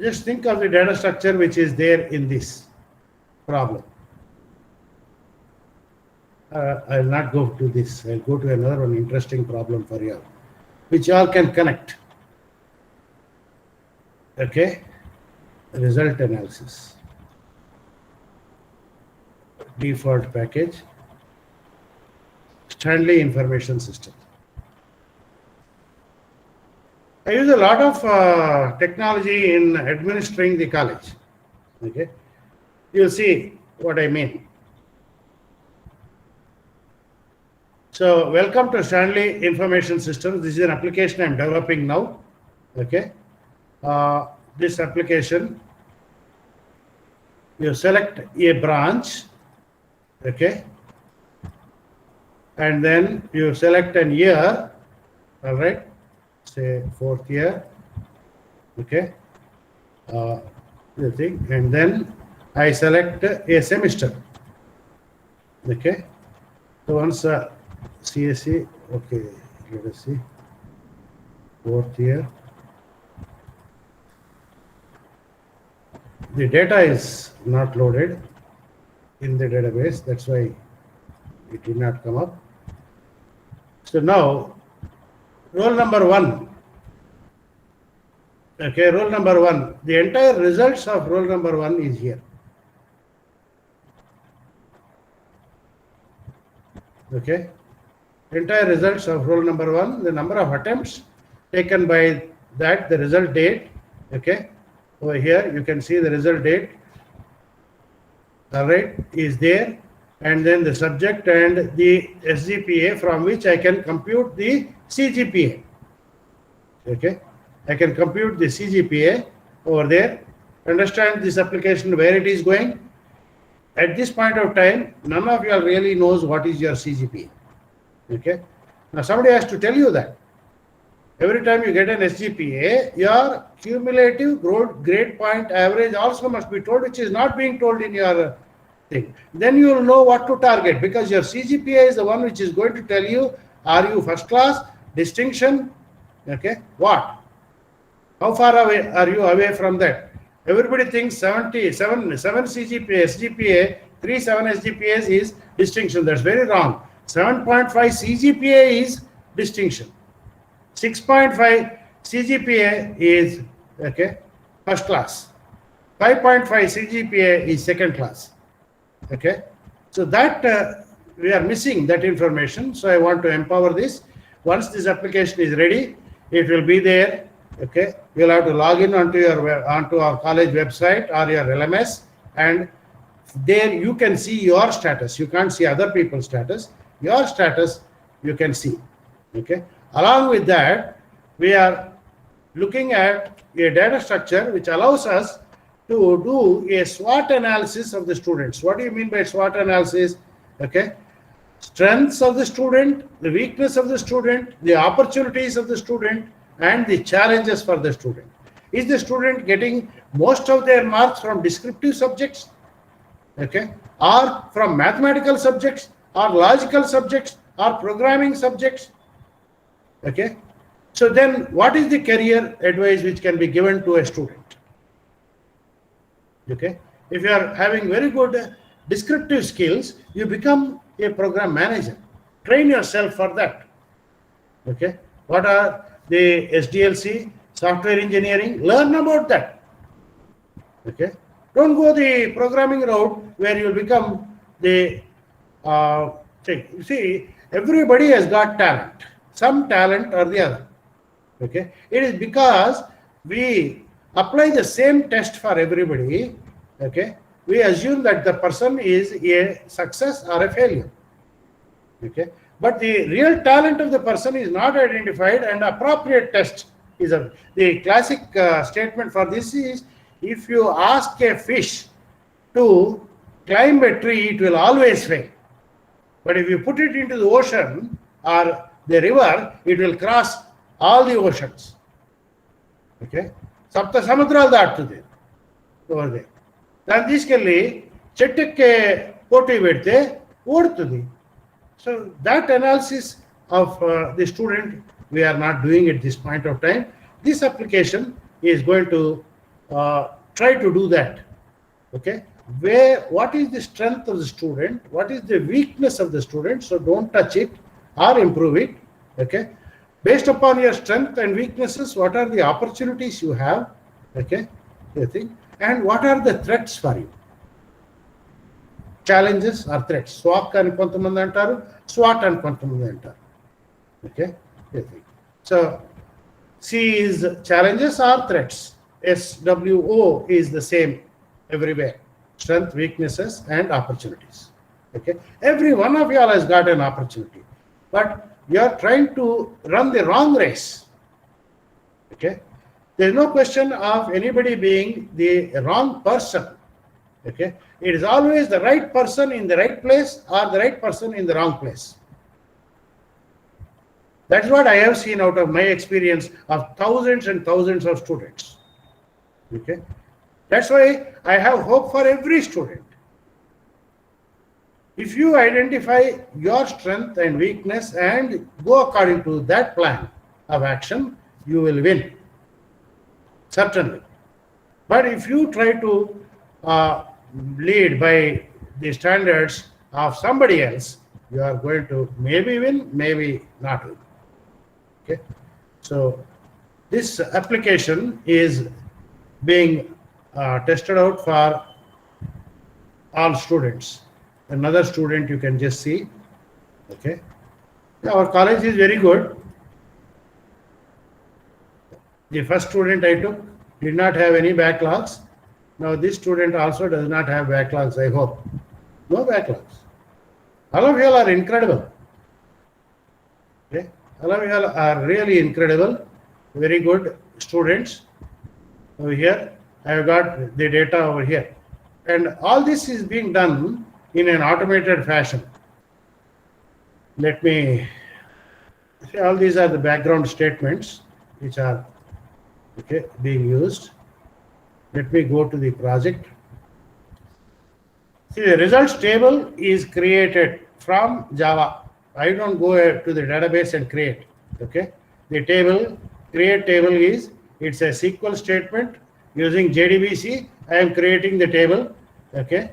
just think of the data structure which is there in this problem. I'll not go to this. I'll go to another one interesting problem for you, which you all can connect. Okay, result analysis. Default package, Stanley Information System. I use a lot of technology in administering the college. Okay, you'll see what I mean. So, welcome to Stanley Information Systems. This is an application I'm developing now. Okay, this application, you select a branch. Okay, and then you select an year. All right, say 4th year. Okay, the thing, and then I select a semester. Okay, so once CSE, okay, let us see, 4th year. The data is not loaded in the database, that's why it did not come up. So now, roll number 1. Okay, roll number 1. The entire results of roll number 1 is here. Okay. Entire results of roll number 1, the number of attempts taken by that, the result date. Okay, over here you can see the result date. All right, is there, and then the subject and the SGPA from which I can compute the CGPA. Okay, I can compute the CGPA over there. Understand this application where it is going. At this point of time, none of you all really knows what is your CGPA. Okay, now somebody has to tell you that. Every time you get an SGPA, your cumulative grade point average also must be told, which is not being told in your thing. Then you will know what to target, because your CGPA is the one which is going to tell you, are you first class, distinction, okay, what? How far away are you away from that? Everybody thinks 7 CGPA, SGPA, 3.7 SGPAs is distinction. That's very wrong. 7.5 CGPA is distinction. 6.5 CGPA is, okay, first class. 5.5 CGPA is second class. Okay, so that we are missing that information. So I want to empower this. Once this application is ready, it will be there. Okay, you'll have to log in onto our college website or your LMS, and there you can see your status. You can't see other people's status. Your status you can see. Okay, along with that, we are looking at a data structure which allows us to do a SWOT analysis of the students. What do you mean by SWOT analysis? Okay, strengths of the student, the weakness of the student, the opportunities of the student, and the challenges for the student. Is the student getting most of their marks from descriptive subjects, okay, or from mathematical subjects, or logical subjects, or programming subjects? Okay, so then what is the career advice which can be given to a student? Okay, if you are having very good descriptive skills, you become a program manager. Train yourself for that. Okay, what are the SDLC, software engineering? Learn about that. Okay, don't go the programming route where you will become the you see, everybody has got talent, some talent or the other. Okay, it is because we apply the same test for everybody. Okay, we assume that the person is a success or a failure. Okay, but the real talent of the person is not identified, and appropriate test is the classic statement for this is, if you ask a fish to climb a tree, it will always fail. But if you put it into the ocean or the river, it will cross all the oceans. Okay సప్త సముద్రాలు దాటుతుంది over they. దాన్ని తీసుకెళ్ళి చెట్టెక్కే పోటీ పెడితే ఓడుతుంది. So that analysis of the student we are not doing at this point of time. This application is going to try to do that. Okay, what is the strength of the student, what is the weakness of the student, so don't touch it or improve it. Okay, based upon your strength and weaknesses, what are the opportunities you have, okay, you think, and what are the threats for you. Challenges or threats. SWOT అని కొంతమంది అంటారు, SWOT అని కొంతమంది అంటారు. Okay, you think. So C is challenges or threats. SWO is the same everywhere. Strength, weaknesses, and opportunities. Okay, every one of y'all has got an opportunity, but you are trying to run the wrong race. Okay, there is no question of anybody being the wrong person. Okay, it is always the right person in the right place or the right person in the wrong place. That's what I have seen out of my experience of thousands and thousands of students. Okay, that's why I have hope for every student. If you identify your strength and weakness and go according to that plan of action, you will win, certainly. But if you try to lead by the standards of somebody else, you are going to maybe win, maybe not win. Okay, so this application is being tested out for all students. Another student you can just see. Okay, our college is very good. The first student I took did not have any backlogs. Now this student also does not have backlogs, I hope. No backlogs. All of you all are incredible. Okay, all of you all are really incredible, very good students. Over here I have got the data over here, and all this is being done in an automated fashion. Let me see, all these are the background statements which are okay being used. Let me go to the project. See, the results table is created from Java. I don't go to the database and create. Okay, the table, create table is, it's a SQL statement using JDBC. I am creating the table. Okay,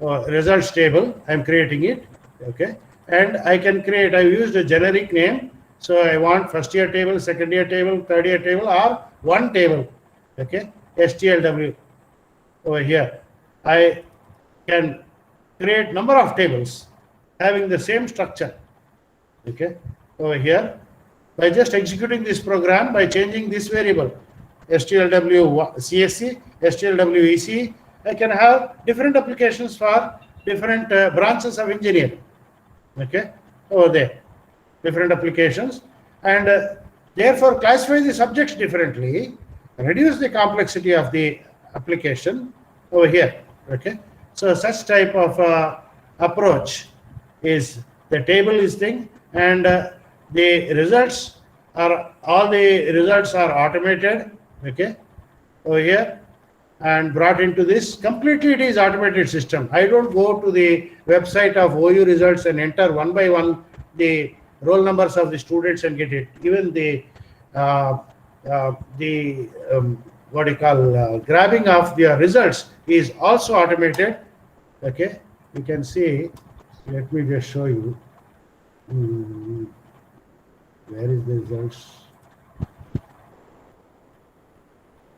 results table, I am creating it. Okay, and I can create, I used a generic name, so I want first year table, second year table, third year table, or one table. Okay, STLW over here. I can create number of tables having the same structure. Okay, over here, by just executing this program, by changing this variable STLW CSC, STLW EC, I can have different applications for different branches of engineering. Okay, over there, different applications, and therefore classify the subjects differently, reduce the complexity of the application over here. Okay, so such type of approach is, the table is thing, and the results are, all the results are automated. Okay, over here, and brought into this completely, it is automated system. I don't go to the website of OU results and enter one by one the roll numbers of the students and get it. Even the what do you call, grabbing of their results is also automated. Okay, you can see, let me just show you. Where is the results?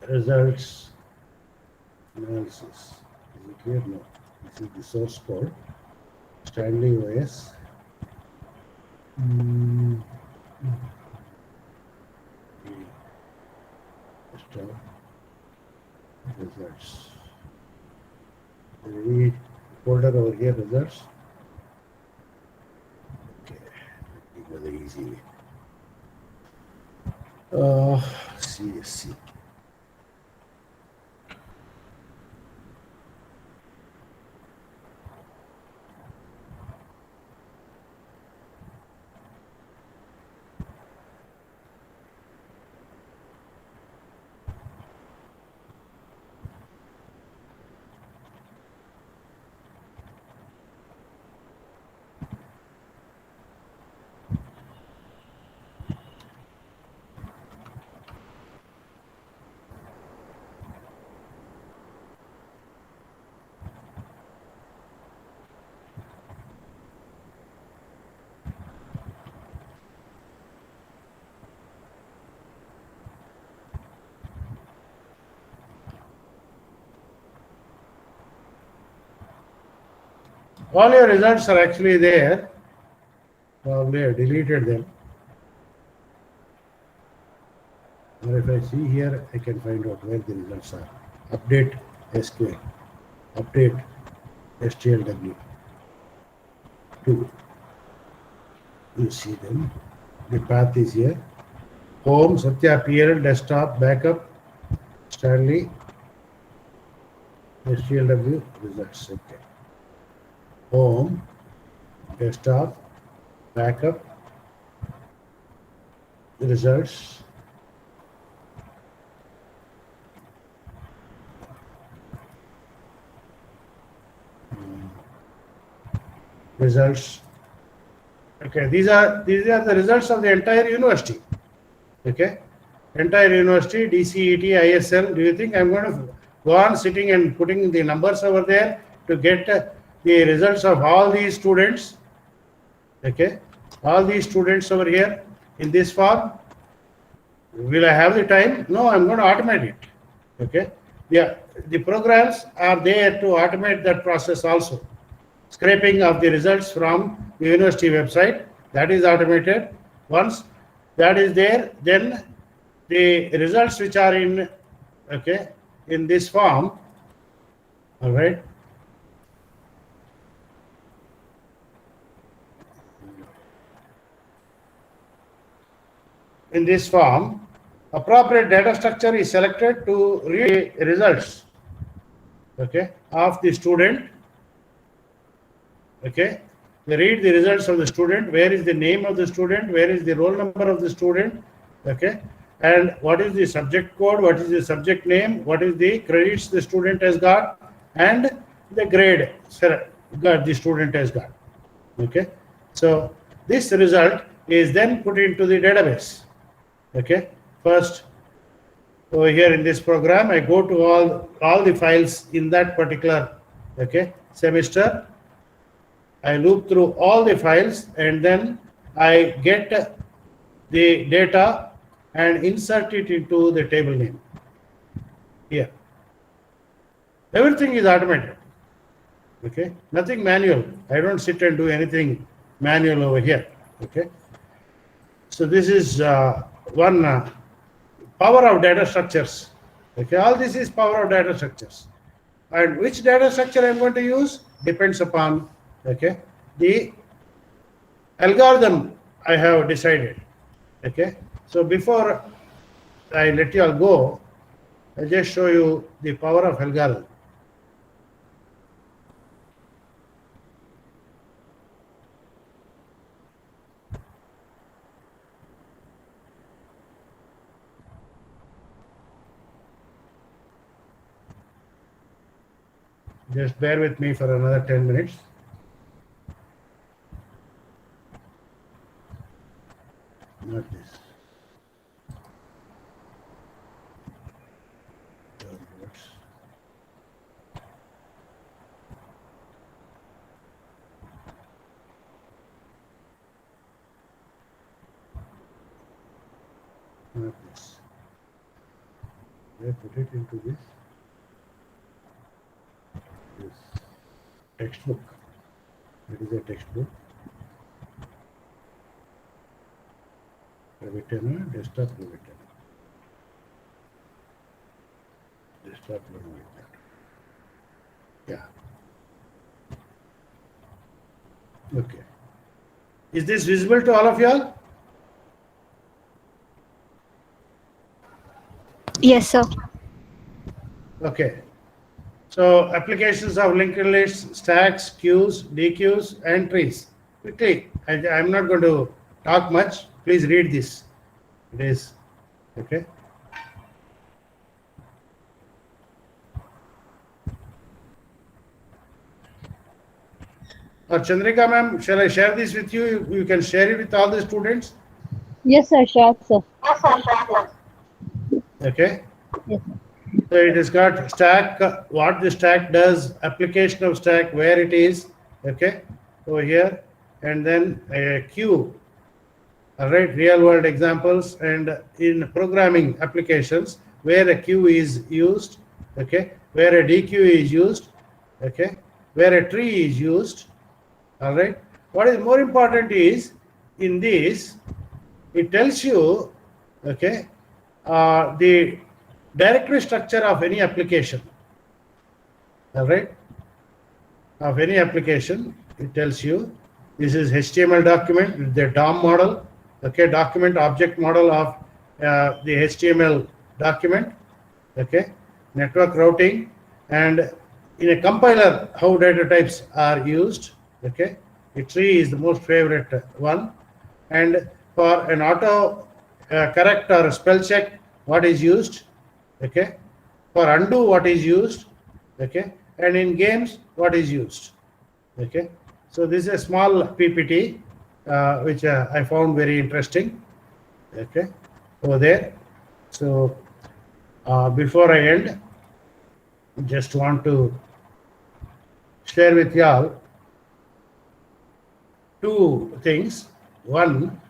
Results analysis. Is it here? No. This is the source code. Stanley OS. Mm. Start results. Any folder over here, results. Okay, let me go the easy way. CSC. All your results are actually there. Probably I deleted them. Or if I see here, I can find out where the results are. Update SQL. Update STLW. 2. You see them. The path is here. Home, Satya PL, desktop, backup, Stanley, STLW, results. Okay. Home, desktop, backup, results. Results. Okay, these are the results of the entire university. Okay, entire university, DCET, ISL. Do you think I'm going to go on sitting and putting the numbers over there to get the results of all these students? Okay, all these students over here in this form. Will I have the time? No, I'm going to automate it. Okay, yeah, the programs are there to automate that process also. Scraping of the results from the university website, that is automated. Once that is there, then the results which are in, okay, in this form, all right. In this form, appropriate data structure is selected to read the results, okay, of the student. Okay, they read the results of the student. Where is the name of the student? Where is the roll number of the student? Okay, and what is the subject code? What is the subject name? What is the credits the student has got? And the grade the student has got. Okay, so this result is then put into the database. Okay, first over here in this program, I go to all the files in that particular, okay, semester. I loop through all the files and then I get the data and insert it into the table name. Here. Everything is automated. Okay, nothing manual. I don't sit and do anything manual over here. Okay, so this is one power of data structures. Okay, all this is power of data structures. And which data structure I'm going to use depends upon, okay, the algorithm I have decided. Okay, so before I let you all go, I'll just show you the power of algorithm. Just bear with me for another 10 minutes. Not this. Not this. I put it into this textbook. It is a textbook. Revittana, desktop Revittana. Desktop Revittana. Yeah. Okay. Is this visible to all of you all? Yes, sir. Okay. So applications of linked lists, stacks, queues, dequeues, and trees. Quickly, I'm not going to talk much. Please read this. It is okay. Or Chandrika ma'am, shall I share this with you? You can share it with all the students. Yes, sir. Sure, sir. Okay. Yes, sir. So it has got stack, what the stack does, application of stack, where it is, okay, over here, and then a queue. All right, real world examples, and in programming applications where a queue is used, okay, where a DQ is used, okay, where a tree is used. All right, what is more important is in this, it tells you, okay, the directory structure of any application. All right, of any application, it tells you this is HTML document with the DOM model, okay, document object model of the HTML document, okay, network routing, and in a compiler how data types are used, okay. A tree is the most favorite one, and for an auto correct or spell check, what is used, okay, for undo what is used, okay, and in games what is used, okay. So this is a small PPT which I found very interesting, okay, over there. So before I end, just want to share with you all two things. One,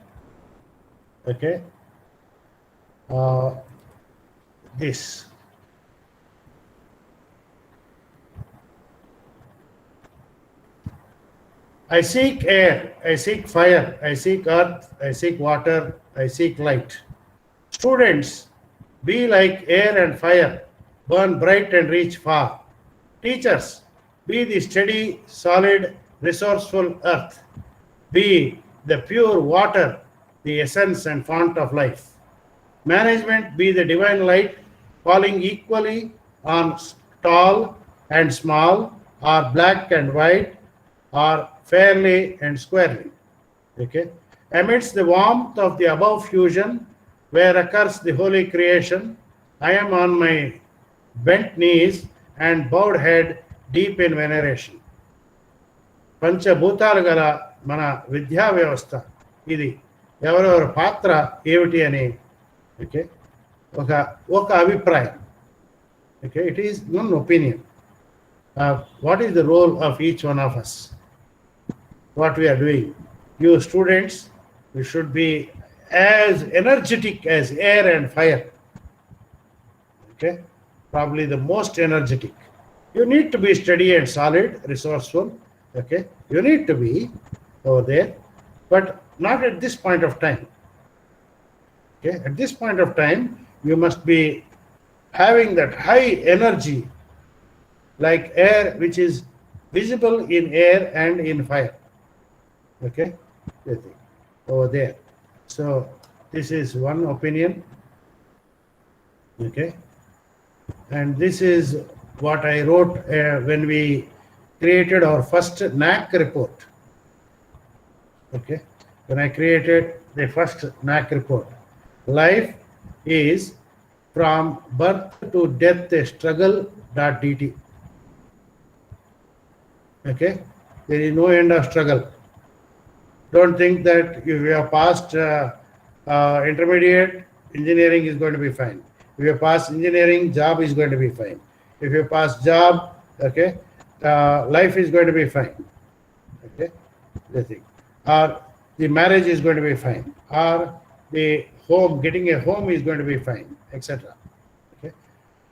okay, this. I seek air, I seek fire, I seek earth, I seek water, I seek light. Students, be like air and fire, burn bright and reach far. Teachers, be the steady, solid, resourceful earth. Be the pure water, the essence and fount of life. Management, be the divine light, falling equally on tall and small, or black and white, or fairly and squarely. Okay. Amidst the warmth of the above fusion, where occurs the holy creation, I am on my bent knees and bowed head deep in veneration. పంచభూతాలు గల మన విద్యా వ్యవస్థ ఇది ఎవరెవరి పాత్ర ఏమిటి అని ఓకే ఒక అభిప్రాయం okay it is none opinion what is the role of each one of us what we are doing. You students, you should be as energetic as air and fire. Okay, probably the most energetic. You need to be steady and solid, resourceful. Okay, you need to be over there, but not at this point of time. Okay, at this point of time, you must be having that high energy, like air, which is visible in air and in fire. Okay, over there. So this is one opinion. Okay, and this is what I wrote when we created our first NAC report. Okay, when I created the first NAC report, life is from birth to death a struggle.dt. Okay, there is no end of struggle. Don't think that if you have passed intermediate, engineering is going to be fine. If you have passed engineering, job is going to be fine. If you pass job, okay, life is going to be fine. Okay, the thing. Or the marriage is going to be fine. Or the home, getting a home is going to be fine, etc. Okay,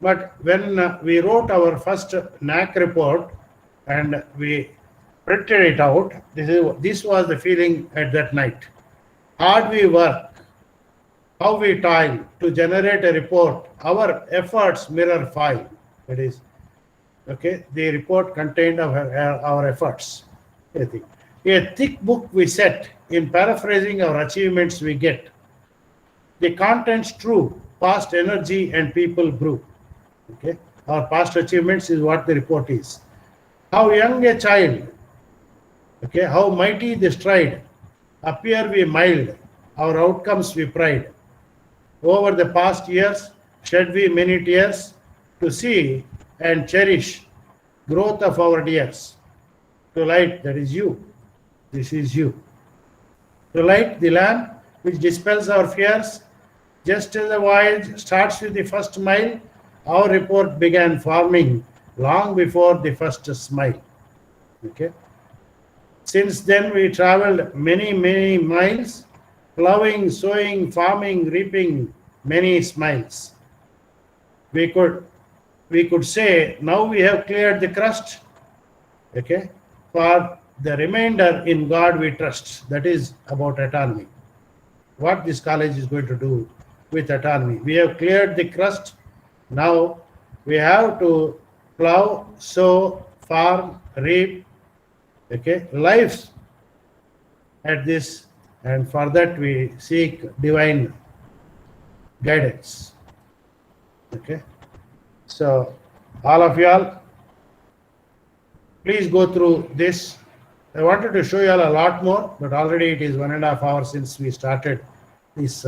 but when we wrote our first NAC report and we printed it out. This was the feeling at that night. Hard we work, how we toil to generate a report. Our efforts mirror file. That is, okay, the report contained of our efforts. I think. A thick book we set, in paraphrasing our achievements we get. The contents true, past energy and people brew. Okay, our past achievements is what the report is. How young a child, okay, how mighty the stride, appear we mild, our outcomes we pride. Over the past years, shed we many tears to see and cherish growth of our dears. To light, that is you. This is you. To light the lamp which dispels our fears, just as the voyage starts with the first mile, our report began forming long before the first smile. Okay. Since then, we traveled many, many miles, plowing, sowing, farming, reaping many smiles. We could say, now we have cleared the crust. Okay. For the remainder, in God we trust. That is about autonomy. What this college is going to do with autonomy. We have cleared the crust. Now we have to plow, sow, farm, reap, okay, lives at this, and for that we seek divine guidance. Okay, so all of y'all, please go through this. I wanted to show you all a lot more, but already it is 1.5 hours since we started this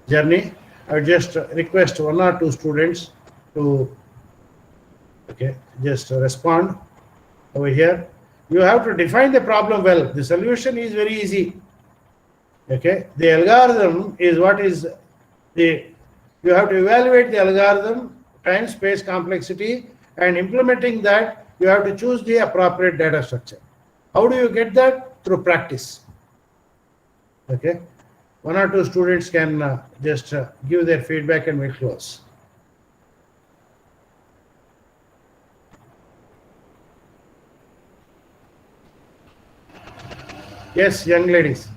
journey. I just request 1 or 2 students to, okay, just respond over here. You have to define the problem well. The solution is very easy. Okay, the algorithm is what is the, you have to evaluate the algorithm, time, space, complexity, and implementing that, you have to choose the appropriate data structure. How do you get that? Through practice. Okay, 1 or 2 students can just give their feedback and we'll close. Yes, young ladies.